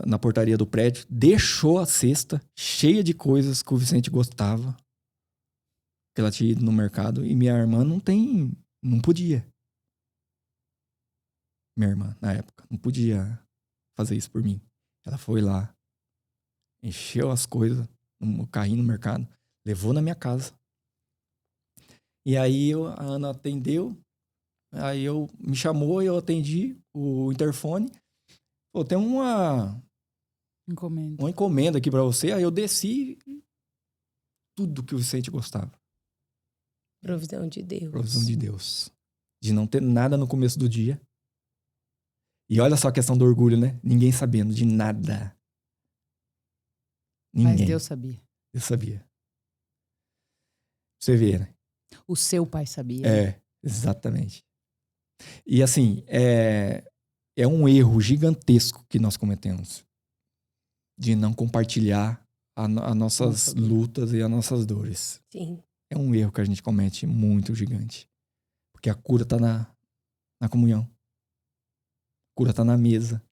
S3: na portaria do prédio, deixou a cesta cheia de coisas que o Vicente gostava, que ela tinha ido no mercado, e minha irmã não podia. Minha irmã, na época, não podia fazer isso por mim. Ela foi lá, encheu as coisas no carrinho no mercado, levou na minha casa. E aí a Ana atendeu, aí me chamou, eu atendi o interfone. Pô, tem uma encomenda aqui pra você. Aí eu desci tudo que o Vicente gostava.
S1: Provisão de Deus.
S3: Provisão de Deus. De não ter nada no começo do dia. E olha só a questão do orgulho, né? Ninguém sabendo de nada. Ninguém.
S2: Mas Deus sabia.
S3: Eu sabia. Você vê, né?
S2: O seu pai sabia.
S3: Exatamente. E assim, é um erro gigantesco que nós cometemos. De não compartilhar as nossas lutas e as nossas dores.
S1: Sim.
S3: É um erro que a gente comete muito gigante. Porque a cura tá na comunhão. A cura tá na mesa.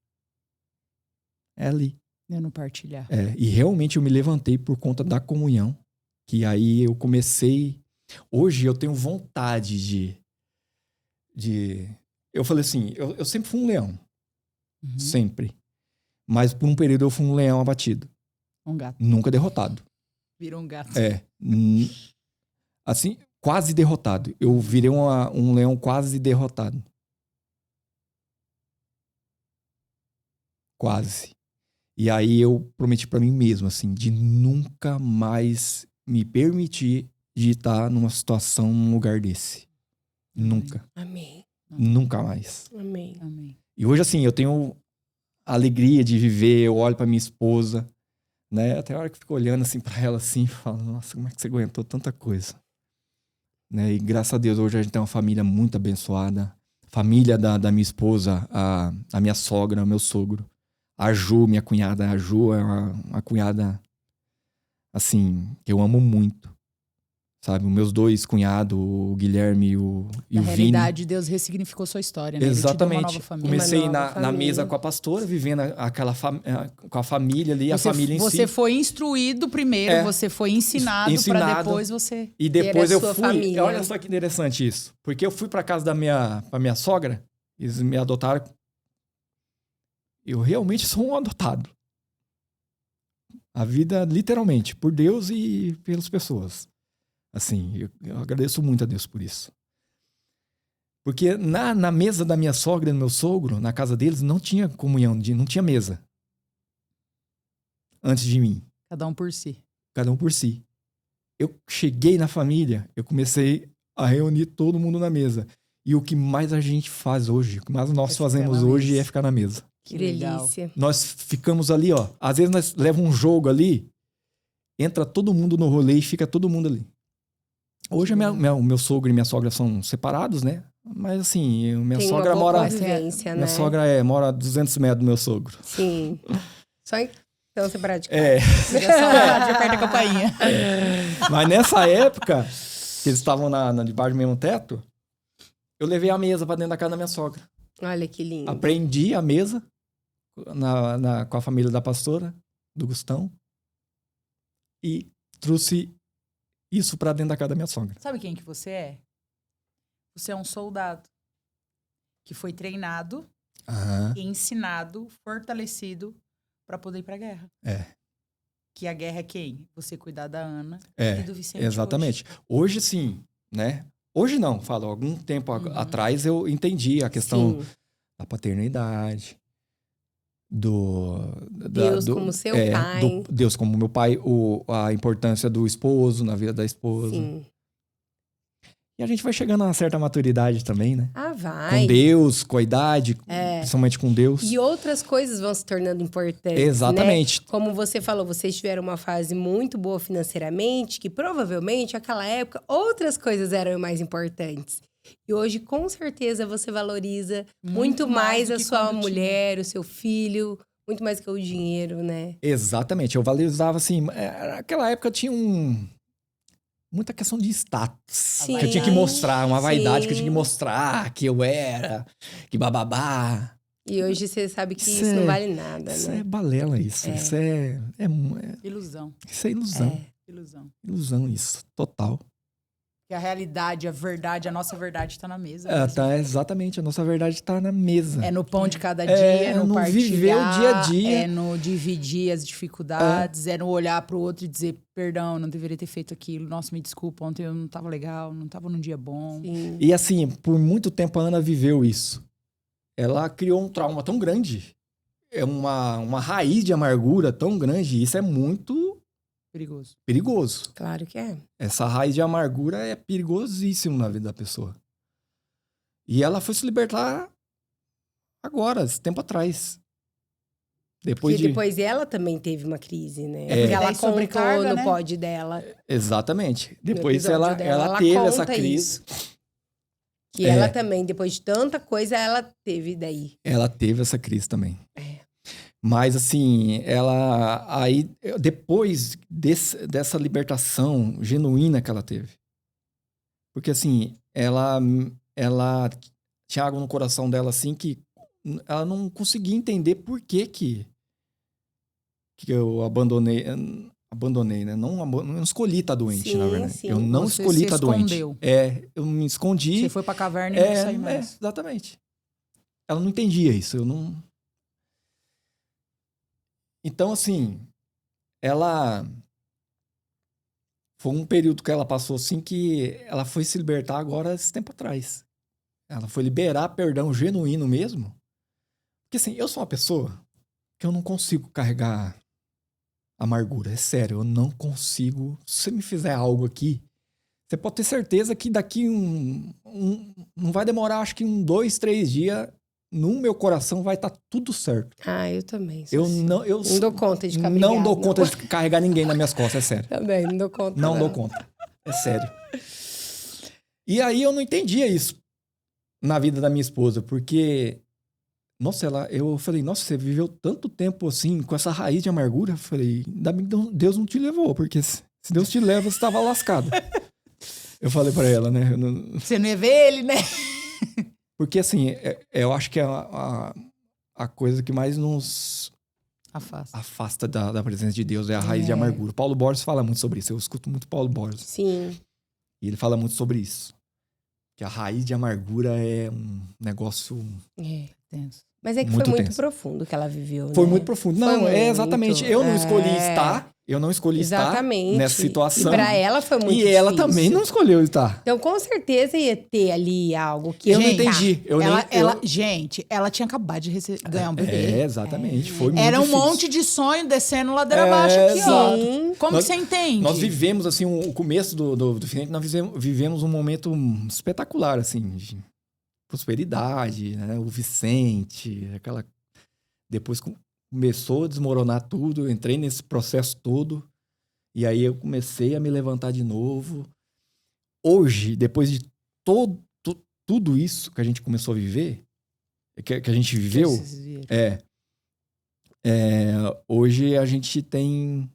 S3: É ali.
S2: Eu não partilhar.
S3: E realmente eu me levantei por conta da comunhão. Que aí eu comecei... Hoje eu tenho vontade de... Eu falei assim, eu sempre fui um leão.
S2: Uhum.
S3: Sempre. Mas por um período eu fui um leão abatido.
S2: Um gato.
S3: Nunca derrotado.
S2: Virou um gato.
S3: Assim, quase derrotado. Eu virei um leão quase derrotado. Quase. E aí eu prometi pra mim mesmo, assim, de nunca mais me permitir de estar numa situação, num lugar desse. Nunca.
S1: Amém.
S3: Nunca mais.
S1: Amém.
S2: Amém.
S3: E hoje, assim, eu tenho a alegria de viver, eu olho pra minha esposa, né? Até a hora que eu fico olhando, assim, pra ela, assim, e falo, nossa, como é que você aguentou tanta coisa? Né? E graças a Deus, hoje a gente tem uma família muito abençoada. Família da minha esposa, a minha sogra, o meu sogro. A Ju, minha cunhada. A Ju é uma cunhada, assim, que eu amo muito. Sabe? Os meus dois cunhados, o Guilherme e o
S2: Na
S3: Vini.
S2: realidade, Deus ressignificou sua história, né?
S3: Exatamente.
S2: Ele te deu uma nova família.
S3: Comecei
S1: Uma nova
S3: na
S1: família.
S3: mesa com a pastora, vivendo com a família ali, a família em si.
S2: Você foi instruído primeiro, você foi ensinado para depois você...
S3: E depois
S1: ter a
S3: eu
S1: sua
S3: fui...
S1: família.
S3: Olha só que interessante isso. Porque eu fui pra casa pra minha sogra, eles me adotaram. Eu realmente sou um adotado. A vida, literalmente, por Deus e pelas pessoas. Assim, eu agradeço muito a Deus por isso. Porque na mesa da minha sogra e do meu sogro, na casa deles, não tinha comunhão, não tinha mesa. Antes de mim.
S2: Cada um por si.
S3: Cada um por si. Eu cheguei na família, eu comecei a reunir todo mundo na mesa. E o que mais a gente faz hoje, o que mais nós fazemos hoje é ficar na mesa.
S1: Que delícia.
S3: Nós ficamos ali, ó. Às vezes nós levamos um jogo ali, entra todo mundo no rolê e fica todo mundo ali. Hoje o meu sogro e minha sogra são separados, né? Mas assim, minha
S1: Tem
S3: sogra
S1: uma boa
S3: mora...
S1: convivência,
S3: Minha
S1: né?
S3: sogra mora a 200 metros do meu sogro.
S1: Sim. Só então separado de casa.
S2: Fica só lá de perto da campainha.
S3: Mas nessa época, que eles estavam debaixo do mesmo teto, eu levei a mesa pra dentro da casa da minha sogra.
S1: Olha que lindo.
S3: Aprendi a mesa com a família da pastora, do Gustão. E trouxe isso pra dentro da casa da minha sogra.
S2: Sabe quem que você é? Você é um soldado que foi treinado, ensinado, fortalecido para poder ir pra guerra. Que a guerra é quem? Você cuidar da Ana e do Vicente.
S3: Exatamente. Hoje sim, né? Hoje não, falo, algum tempo atrás eu entendi a questão da paternidade,
S1: Deus como seu pai.
S3: Deus como meu pai, a importância do esposo na vida da esposa.
S1: Sim.
S3: E a gente vai chegando a uma certa maturidade também, né?
S1: Ah, vai.
S3: Com Deus, com a idade, principalmente com Deus.
S1: E outras coisas vão se tornando importantes.
S3: Exatamente.
S1: Né? Como você falou, vocês tiveram uma fase muito boa financeiramente, que provavelmente naquela época outras coisas eram mais importantes. E hoje, com certeza, você valoriza muito mais a sua mulher, o seu filho, muito mais que o dinheiro, né?
S3: Exatamente. Eu valorizava, assim... Naquela época tinha muita questão de status.
S1: Sim.
S3: Que eu tinha que mostrar, uma vaidade que eu tinha que mostrar, que eu era, que bababá.
S1: E hoje você sabe que isso não vale nada,
S3: isso
S1: né?
S3: Isso é balela, isso. Isso é
S2: ilusão.
S3: Isso é ilusão. Ilusão, isso. Total.
S2: Que a realidade, a verdade, a nossa verdade tá na mesa.
S3: Exatamente, a nossa verdade tá na mesa.
S2: É no pão de cada dia, é no partilhar,
S3: viver o dia a dia.
S2: É no dividir as dificuldades, é no olhar pro outro e dizer, perdão, não deveria ter feito aquilo, nossa, me desculpa, ontem eu não tava legal, não tava num dia bom.
S1: Sim.
S3: E assim, por muito tempo a Ana viveu isso. Ela criou um trauma tão grande, uma raiz de amargura tão grande, e isso é muito... Perigoso.
S1: Claro que é.
S3: Essa raiz de amargura é perigosíssimo na vida da pessoa. E ela foi se libertar agora, esse tempo atrás.
S1: Depois ela também teve uma crise, né? Porque ela contou no pod dela.
S3: Exatamente. Depois ela teve essa crise.
S1: Que ela também, depois de tanta coisa, ela teve daí.
S3: Ela teve essa crise também. Mas, assim, ela... Aí, depois dessa libertação genuína que ela teve. Porque, assim, ela tinha algo no coração dela, assim, que ela não conseguia entender por que que eu abandonei, né? Não escolhi estar doente, na verdade.
S1: Sim.
S3: Eu não
S2: Você
S3: escolhi
S2: se
S3: estar doente.
S2: escondeu.
S3: Eu me escondi.
S2: Você foi pra caverna e não saiu mais.
S3: Exatamente. Ela não entendia isso, eu não... Então, assim, ela... Foi um período que ela passou, assim, que ela foi se libertar agora esse tempo atrás. Ela foi liberar perdão genuíno mesmo. Porque, assim, eu sou uma pessoa que eu não consigo carregar amargura. É sério, eu não consigo. Se você me fizer algo aqui, você pode ter certeza que daqui não vai demorar, acho que 2, 3 dias, no meu coração vai estar tudo certo.
S1: Eu também.
S3: Eu não
S1: dou conta de ficar
S3: não dou conta de carregar ninguém nas minhas costas, é sério.
S1: Também, não dou conta.
S3: Não dou conta. É sério. E aí eu não entendia isso na vida da minha esposa, porque... Nossa, eu falei, nossa, você viveu tanto tempo assim, com essa raiz de amargura. Eu falei, ainda bem que Deus não te levou, porque se Deus te leva, você estava lascado. Eu falei pra ela, né?
S2: Você não ia ver ele, né?
S3: Porque assim, eu acho que é a coisa que mais nos afasta da presença de Deus é a raiz de amargura. Paulo Borges fala muito sobre isso. Eu escuto muito Paulo Borges.
S1: Sim.
S3: E ele fala muito sobre isso. Que a raiz de amargura é um negócio...
S2: Tenso.
S1: Mas é que
S3: muito
S1: foi muito
S3: tenso.
S1: profundo que ela viveu,
S3: Foi
S1: né?
S3: muito profundo. Não, exatamente. Eu não escolhi estar. Eu não escolhi
S1: Exatamente.
S3: estar nessa situação.
S1: E pra ela foi muito difícil.
S3: E ela também não escolheu estar.
S1: Então, com certeza ia ter ali algo que...
S3: Eu não entendi.
S2: Gente, ela tinha acabado de ganhar um bebê.
S3: Exatamente. Foi muito
S2: Era um
S3: difícil.
S2: monte de sonho descendo ladeira abaixo aqui, ó.
S1: Sim.
S2: Como que você entende?
S3: Nós vivemos, assim, o começo do fim, nós vivemos um momento espetacular, assim, de prosperidade, né? O Vicente, aquela... Depois começou a desmoronar tudo, eu entrei nesse processo todo, e aí eu comecei a me levantar de novo. Hoje, depois de tudo isso que a gente começou a viver, que a gente viveu, hoje a gente tem,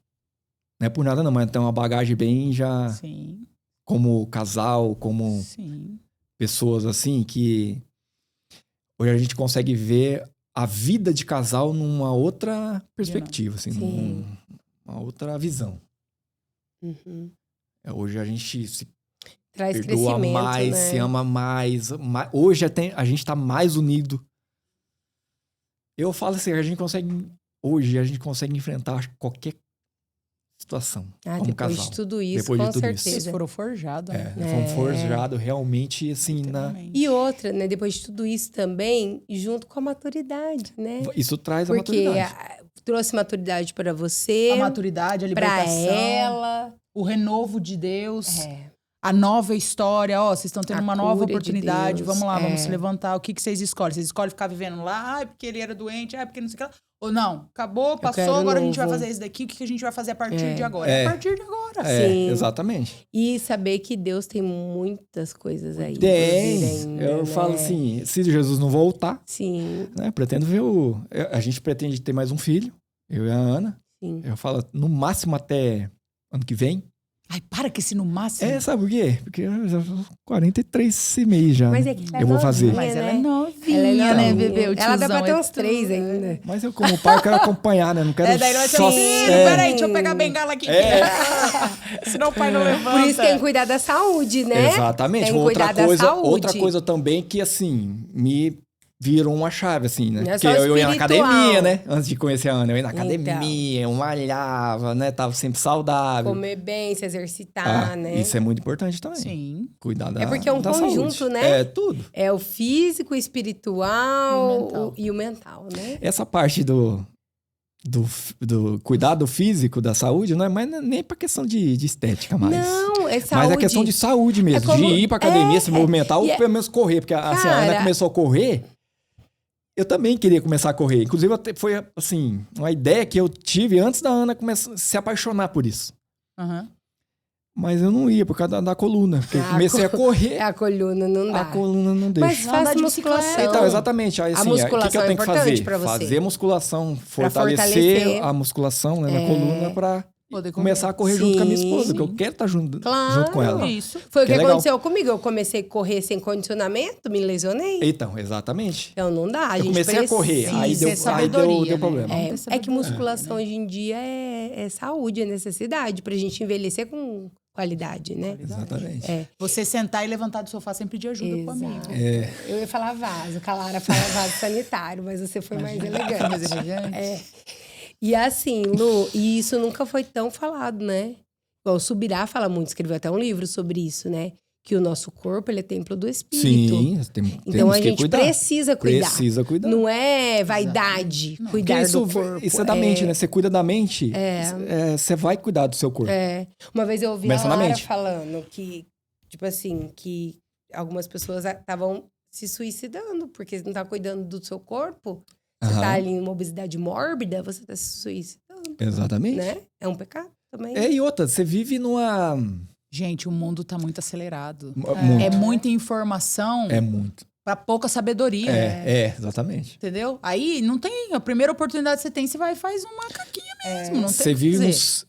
S3: não é por nada não, mas tem uma bagagem bem já...
S2: Sim.
S3: Como casal, como pessoas assim, que hoje a gente consegue ver a vida de casal numa outra perspectiva, assim, numa outra visão.
S1: Uhum.
S3: Hoje a gente se
S1: traz
S3: perdoa mais,
S1: né?
S3: se ama mais. Hoje a gente tá mais unido. Eu falo assim, hoje a gente consegue enfrentar qualquer situação como
S1: depois
S3: casal.
S1: De tudo isso,
S3: depois
S1: com
S3: de tudo
S1: certeza.
S2: Vocês foram forjados.
S3: Fomos forjados realmente, assim,
S1: E outra, né? Depois de tudo isso também, junto com a maturidade, né?
S3: Isso traz a
S1: Porque
S3: maturidade.
S1: Trouxe maturidade para você.
S2: A maturidade, a libertação.
S1: Pra ela.
S2: O renovo de Deus. A nova história. Ó, vocês estão tendo uma nova oportunidade.
S1: De
S2: vamos lá, vamos se levantar. O que vocês escolhem? Vocês escolhem ficar vivendo lá, porque ele era doente, porque não sei o que lá. Ou não, acabou, passou, agora a gente vai fazer isso daqui. O que a gente vai fazer a partir de agora? A partir de agora.
S1: Sim.
S3: Exatamente.
S1: E saber que Deus tem muitas coisas aí.
S3: Tem.
S1: Ainda,
S3: eu falo assim, se Jesus não voltar, né, pretendo ver a gente pretende ter mais um filho, eu e a Ana.
S1: Sim.
S3: Eu falo, no máximo até ano que vem.
S2: Ai, para que se no máximo...
S3: Sabe por quê? Porque eu já tô 43 meses já.
S1: Mas é que
S3: eu vou fazer.
S2: Mas ela é novinha,
S1: ela é novinha,
S2: né, bebê? O
S1: ela dá pra ter
S2: tiozão
S1: uns 3 ainda.
S3: Mas eu, como pai, quero acompanhar, né? Não quero
S2: daí nós
S3: só...
S2: Peraí, deixa eu pegar a bengala aqui. Senão o pai não levanta.
S1: Por isso tem que cuidar da saúde, né?
S3: Exatamente.
S1: Tem que cuidar da saúde.
S3: Outra coisa também que, assim, me virou uma chave, assim, né?
S1: Não é
S3: porque
S1: só
S3: eu ia na academia, né?
S1: espiritual.
S3: Antes de conhecer a Ana, eu ia na academia, eu malhava, né? Tava sempre saudável.
S1: Comer bem, se exercitar, né?
S3: Isso é muito importante também.
S2: Sim.
S3: Cuidar da
S1: É porque é um conjunto,
S3: saúde.
S1: né?
S3: É tudo.
S1: É o físico, o espiritual e o mental, né?
S3: Essa parte do cuidado físico, da saúde, não é mais nem pra questão de estética mais.
S1: Não, é saúde.
S3: Mas é questão de saúde mesmo,
S1: como-
S3: de ir pra academia, se movimentar, ou
S1: e
S3: pelo menos correr. Porque assim, a Ana
S1: Cara-
S3: começou a correr, eu também queria começar a correr. Inclusive, foi assim, uma ideia que eu tive antes da Ana começar a se apaixonar por isso.
S2: Aham.
S3: Mas eu não ia por causa da coluna. Porque eu comecei a correr,
S1: A coluna não dá.
S3: a coluna não deixa.
S1: Mas
S2: Não, andar
S1: faça
S2: de
S1: musculação.
S2: bicicleta.
S3: Então, exatamente. Aí, assim, o que
S1: musculação
S3: eu
S1: é
S3: tenho que
S1: importante
S3: fazer?
S1: pra você.
S3: Fazer musculação,
S1: fortalecer.
S3: fortalecer a musculação, né, na coluna
S2: Poder
S3: começar a correr junto com a minha
S1: Sim.
S3: esposa, que eu quero estar junto
S1: Claro.
S3: com ela.
S2: Isso.
S1: Foi o
S3: Que
S1: que
S3: é legal.
S1: aconteceu comigo. Eu comecei a correr sem condicionamento, me lesionei.
S3: Então, exatamente.
S1: Então não dá. A
S3: Eu
S1: gente
S3: comecei a correr,
S1: precisa.
S3: aí deu,
S2: Ter sabedoria,
S3: deu
S2: né?
S3: problema.
S2: É.
S1: É que
S2: sabedoria,
S1: musculação
S2: né?
S1: hoje em dia é saúde, é necessidade pra gente envelhecer com qualidade, né?
S3: Exatamente.
S1: É.
S2: Você sentar e levantar do sofá sempre de ajuda pro amigo.
S1: Exato.
S3: É,
S1: Eu ia falar vaso, que a Lara fala vaso sanitário, mas você foi mais elegante.
S2: Mais elegante.
S1: É. E assim, Lu, e isso nunca foi tão falado, né? Igual o Subirá fala muito, escreveu até um livro sobre isso, né? Que o nosso corpo, ele é templo do espírito.
S3: sim,
S1: Então
S3: temos
S1: a
S3: que
S1: gente
S3: cuidar.
S1: precisa cuidar.
S3: Precisa cuidar.
S1: Não é vaidade
S2: Não.
S1: cuidar
S3: Porque
S1: do corpo.
S3: isso é da mente, né? Você cuida da mente, você vai cuidar do seu corpo.
S1: É. Uma vez eu ouvi
S3: Começa
S1: a
S3: na
S1: Lara
S3: mente.
S1: falando que, tipo assim, que algumas pessoas estavam se suicidando porque não tá cuidando do seu corpo. Você
S3: Aham.
S1: tá ali em uma obesidade mórbida, você tá se suicidando,
S3: Exatamente.
S1: né? É um pecado também.
S3: É, e outra, você vive numa...
S2: Gente, o mundo tá muito acelerado.
S3: Muito.
S2: É muita informação
S3: É muito.
S2: pra pouca sabedoria.
S3: Exatamente.
S2: Entendeu? Aí não tem. A primeira oportunidade que você tem, você vai e faz uma caquinha mesmo. Não tem
S3: Você
S2: o que
S3: vive
S2: fazer.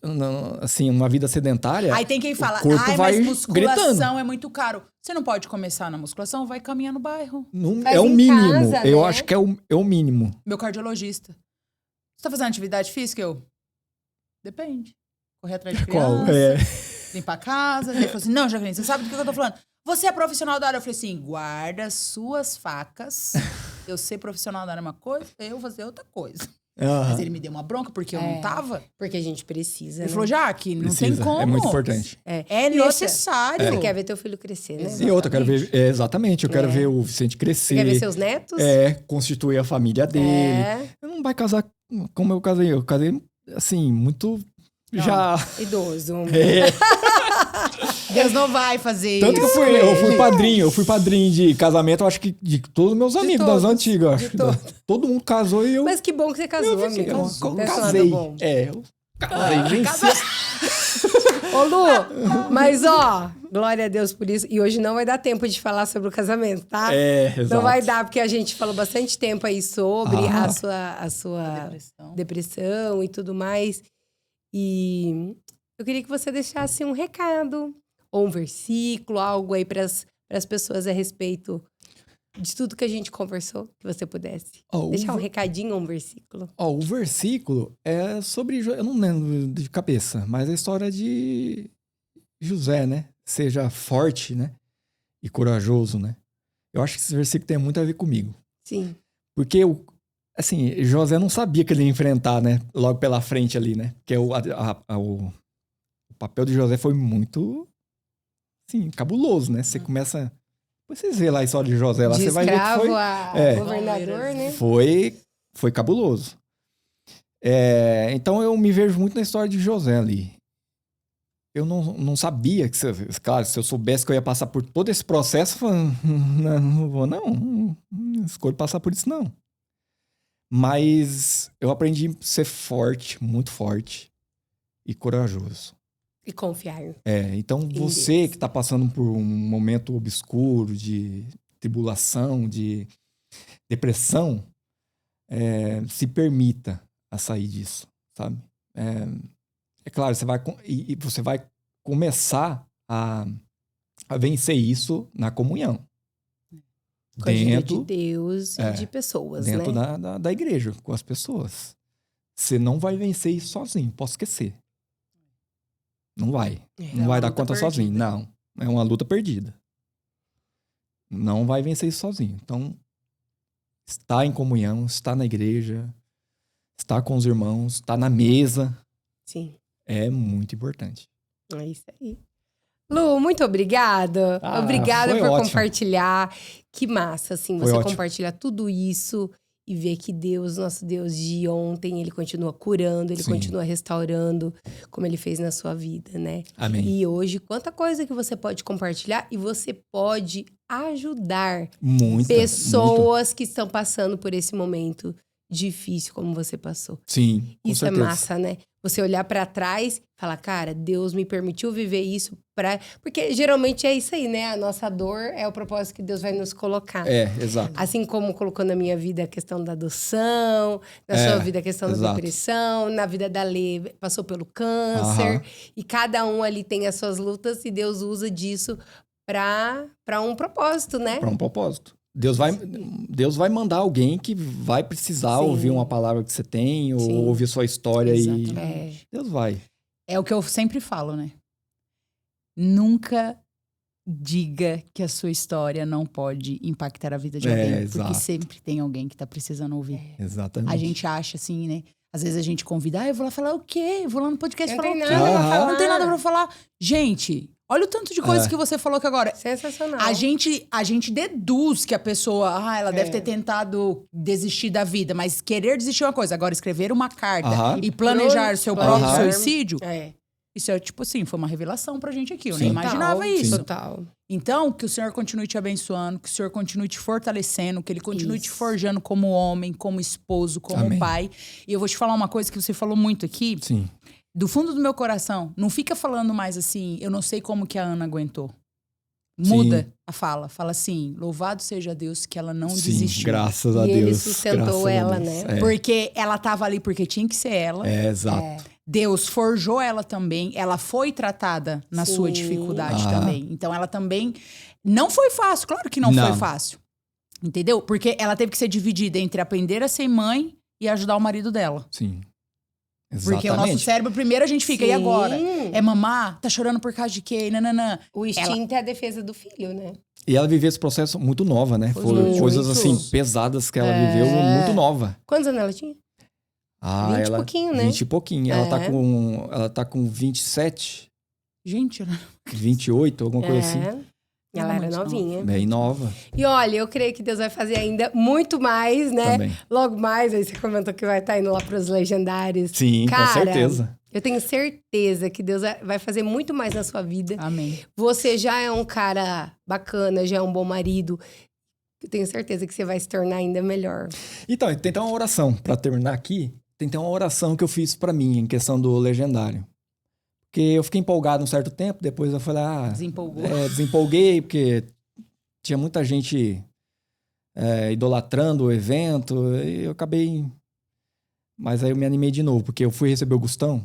S3: assim, uma vida sedentária.
S2: Aí tem quem fala,
S3: corpo
S2: ai,
S3: vai
S2: mas musculação
S3: gritando.
S2: é muito caro. Você não pode começar na musculação, vai caminhar no bairro.
S1: Faz
S3: É o
S1: em
S3: mínimo.
S1: casa,
S3: Eu
S1: né?
S3: acho que é o mínimo.
S2: Meu cardiologista. Você tá fazendo atividade física? Eu. Depende. Correr atrás de
S3: Qual?
S2: criança, limpar a casa. Ele falou assim: não, Jaqueline, você sabe do que eu tô falando? Você é profissional da área. Eu falei assim: guarda suas facas. Eu ser profissional da área é uma coisa, eu fazer outra coisa. Mas ele me deu uma bronca porque eu não tava.
S1: Porque a gente precisa,
S2: Ele
S1: né?
S2: falou: Jaque, não
S3: Precisa,
S2: tem como.
S3: é muito importante.
S2: É
S1: E outra,
S2: necessário.
S1: Você quer ver teu filho crescer, né?
S3: E outra, eu quero ver... exatamente, eu quero ver o Vicente crescer.
S1: Você quer ver seus netos?
S3: Constituir a família dele.
S1: É.
S3: Eu não vai casar como eu casei. Eu casei, assim, muito... Já...
S1: Idoso.
S2: Deus não vai fazer
S3: Tanto que
S2: isso.
S3: eu fui padrinho de casamento, eu acho que de todos os meus amigos das
S1: todos,
S3: antigas. eu acho
S1: de
S3: que
S1: todos.
S3: todo mundo casou e eu...
S1: Mas que bom que você casou, amigo.
S3: eu
S1: Pensa nada
S3: casei.
S1: bom.
S3: Eu casei, venci.
S1: Ô, Lu, mas ó, glória a Deus por isso. E hoje não vai dar tempo de falar sobre o casamento, tá?
S3: Exato.
S1: Não vai dar, porque a gente falou bastante tempo aí sobre a sua depressão e tudo mais. E eu queria que você deixasse um recado, ou um versículo, algo aí para as pessoas a respeito de tudo que a gente conversou, que você pudesse. Deixar um recadinho ou um versículo.
S3: O versículo é sobre... Eu não lembro de cabeça, mas a história de José, né? Seja forte, né? E corajoso, né? Eu acho que esse versículo tem muito a ver comigo.
S1: Sim.
S3: Porque, assim, José não sabia que ele ia enfrentar, né? Logo pela frente ali, né? Porque o papel de José foi muito, assim, cabuloso, né? Você começa... Vocês vê lá a história de José, lá
S1: De
S3: você vai ver que
S1: escravo
S3: foi...
S1: a governador, né?
S3: Foi cabuloso. Então eu me vejo muito na história de José ali. Eu não sabia que, claro, se eu soubesse que eu ia passar por todo esse processo, eu falei, não vou, não escolho passar por isso, não. Mas eu aprendi a ser forte, muito forte e corajoso.
S1: E confiar.
S3: Então você
S1: Deus.
S3: que está passando por um momento obscuro de tribulação, de depressão, se permita a sair disso, sabe? É claro, você vai começar a vencer isso na comunhão.
S1: Com a ajuda de Deus e de pessoas,
S3: dentro
S1: né?
S3: da igreja, com as pessoas. Você não vai vencer isso sozinho, posso esquecer. Não vai. Não vai dar conta sozinho. Não. É uma luta perdida. Não vai vencer isso sozinho. Então, estar em comunhão, estar na igreja, estar com os irmãos, estar na mesa.
S1: Sim.
S3: É muito importante.
S1: É isso aí. Lu, muito obrigada. Obrigada
S3: foi
S1: por
S3: ótimo.
S1: compartilhar. Que massa, assim,
S3: Foi
S1: você
S3: ótimo.
S1: compartilhar tudo isso e ver que Deus, nosso Deus de ontem, ele continua curando, ele
S3: Sim.
S1: continua restaurando, como ele fez na sua vida, né?
S3: Amém.
S1: E hoje, quanta coisa que você pode compartilhar e você pode ajudar
S3: Muita,
S1: pessoas que estão passando por esse momento difícil como você passou.
S3: Sim, com
S1: Isso
S3: certeza.
S1: é massa, né? Você olhar pra trás e falar, cara, Deus me permitiu viver isso pra... Porque geralmente é isso aí, né? A nossa dor é o propósito que Deus vai nos colocar.
S3: É, exato.
S1: Assim como colocou na minha vida a questão da adoção, na sua vida a questão da
S3: exato.
S1: depressão, na vida da Lê passou pelo câncer.
S3: Aham.
S1: E cada um ali tem as suas lutas e Deus usa disso pra um propósito, né?
S3: Para um propósito. Deus vai mandar alguém que vai precisar
S1: Sim.
S3: ouvir uma palavra que você tem, ou
S1: Sim.
S3: ouvir sua história
S2: Exatamente.
S3: e Deus vai.
S2: É o que eu sempre falo, né? Nunca diga que a sua história não pode impactar a vida de alguém. Porque
S3: exato.
S2: sempre tem alguém que tá precisando ouvir.
S3: Exatamente.
S2: A gente acha assim, né? Às vezes a gente convida, eu vou lá falar o quê? Eu vou lá no podcast
S1: Não
S2: falar
S1: tem
S2: o quê?
S1: nada pra falar.
S2: Não tem nada pra falar. Gente, olha o tanto de coisas que você falou que agora...
S1: Sensacional.
S2: A gente deduz que a pessoa, ela deve ter tentado desistir da vida, mas querer desistir é uma coisa. Agora, escrever uma carta
S3: Aham.
S2: e planejar seu próprio
S3: Aham.
S2: suicídio,
S1: É.
S2: isso é tipo assim, foi uma revelação pra gente aqui. Eu
S3: Sim.
S2: nem imaginava
S1: Total,
S2: isso.
S1: Total.
S2: Então, que o Senhor continue te abençoando, que o Senhor continue te fortalecendo, que Ele continue te
S1: Isso.
S2: forjando como homem, como esposo, como
S3: Amém.
S2: pai. E eu vou te falar uma coisa que você falou muito aqui,
S3: Sim.
S2: do fundo do meu coração. Não fica falando mais assim, eu não sei como que a Ana aguentou.
S3: Sim.
S2: Muda a fala. Fala assim, louvado seja Deus que ela não
S3: Sim,
S2: desistiu.
S3: graças a
S1: E
S3: Deus.
S1: ele sustentou
S3: graças a
S1: ela,
S3: Deus.
S1: né?
S2: Porque ela tava ali porque tinha que ser ela.
S3: Exato.
S2: Deus forjou ela também. Ela foi tratada na
S1: Sim.
S2: sua dificuldade
S3: Ah.
S2: também. Então ela também... Não foi fácil, claro que não
S3: Não.
S2: foi fácil. Entendeu? Porque ela teve que ser dividida entre aprender a ser mãe e ajudar o marido dela.
S3: Sim.
S2: Porque o nosso
S3: Exatamente.
S2: cérebro, primeiro a gente fica, e agora?
S1: Sim.
S2: É mamar? Tá chorando por causa de quê? Nananã.
S1: O instinto é a defesa do filho, né?
S3: E ela viveu esse processo muito nova, né? Foram
S1: Muito.
S3: coisas assim, pesadas que ela viveu muito nova.
S1: Quantos anos ela tinha? 20 e pouquinho, né?
S3: 20 e pouquinho. Ela tá com 27,
S2: Gente, ela...
S3: 28, alguma coisa assim.
S1: Ela
S2: Não,
S1: era
S2: muito
S1: novinha.
S3: Bem nova
S1: E olha, eu creio que Deus vai fazer ainda muito mais, né?
S3: também.
S1: Logo mais, aí você comentou que vai estar indo lá para os legendários.
S3: Sim,
S1: Cara,
S3: com certeza.
S1: Eu tenho certeza que Deus vai fazer muito mais na sua vida.
S2: Amém.
S1: Você já é um cara bacana, já é um bom marido. Eu tenho certeza que você vai se tornar ainda melhor.
S3: Então, tem uma oração, pra terminar aqui, tem uma oração que eu fiz pra mim, em questão do legendário. Porque eu fiquei empolgado um certo tempo, depois eu falei,
S2: Desempolgou.
S3: desempolguei, porque tinha muita gente idolatrando o evento, e eu acabei... Mas aí eu me animei de novo, porque eu fui receber o Gustão,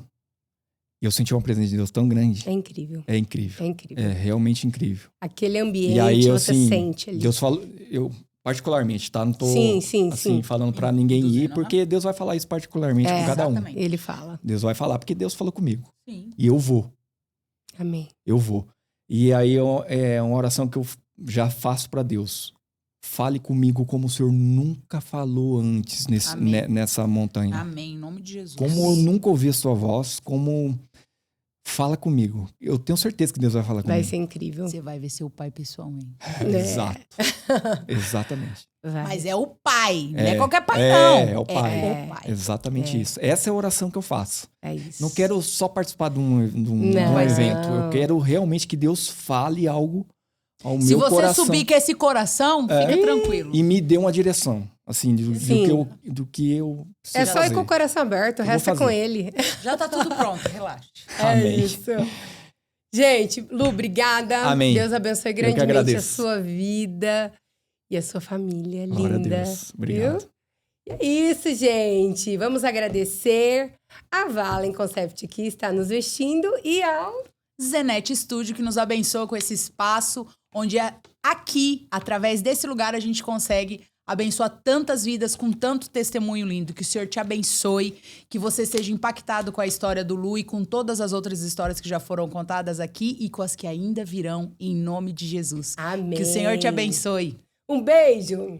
S3: e eu senti uma presença de Deus tão grande.
S1: É incrível.
S3: É incrível.
S1: É incrível.
S3: É realmente incrível.
S1: Aquele ambiente
S3: E aí,
S1: você
S3: assim,
S1: sente ali.
S3: Deus falou, eu particularmente, tá? Não tô
S1: Sim.
S3: falando pra ninguém
S2: Induzindo,
S3: ir, porque Deus vai falar isso particularmente
S1: É,
S3: com cada um.
S2: exatamente.
S1: Ele fala.
S3: Deus vai falar, porque Deus falou comigo.
S2: Sim.
S3: E eu vou.
S1: Amém.
S3: Eu vou. E aí é uma oração que eu já faço pra Deus. Fale comigo como o Senhor nunca falou antes
S2: Amém.
S3: nessa montanha.
S2: Amém. Em nome de Jesus.
S3: Como eu nunca ouvi a sua voz, como... Fala comigo. Eu tenho certeza que Deus vai falar
S1: Vai
S3: comigo.
S1: ser incrível.
S2: Você vai ver seu pai pessoalmente.
S3: Exato. Exatamente.
S1: Vai.
S2: Mas é o pai, não é
S3: É,
S2: qualquer pai,
S3: é,
S2: não.
S3: é o pai.
S2: É o pai.
S3: Exatamente isso. Essa é a oração que eu faço.
S1: É isso.
S3: Não quero só participar de um
S1: Não.
S3: evento. Eu quero realmente que Deus fale algo ao
S2: Se
S3: meu
S2: você
S3: coração.
S2: subir com esse coração, fica tranquilo.
S3: E me dê uma direção. Assim,
S1: Sim.
S3: do que eu preciso
S1: É só ir
S3: fazer.
S1: com o coração aberto, o
S3: Eu vou
S1: resto é com
S3: fazer.
S1: ele.
S2: Já tá tudo pronto, relaxa.
S3: Amém.
S1: É isso. Gente, Lu, obrigada.
S3: Amém.
S1: Deus abençoe
S3: que
S1: grandemente a
S3: agradeço.
S1: sua vida e a sua família
S3: Glória a
S1: linda.
S3: Deus. Obrigado.
S1: Viu? E é isso, gente. Vamos agradecer a Valen Concept que está nos vestindo e ao...
S2: Zenete Studio, que nos abençoa com esse espaço, onde aqui, através desse lugar, a gente consegue abençoar tantas vidas com tanto testemunho lindo. Que o Senhor te abençoe, que você seja impactado com a história do Lu e com todas as outras histórias que já foram contadas aqui e com as que ainda virão, em nome de Jesus.
S1: Amém.
S2: Que o Senhor te abençoe.
S1: Um beijo.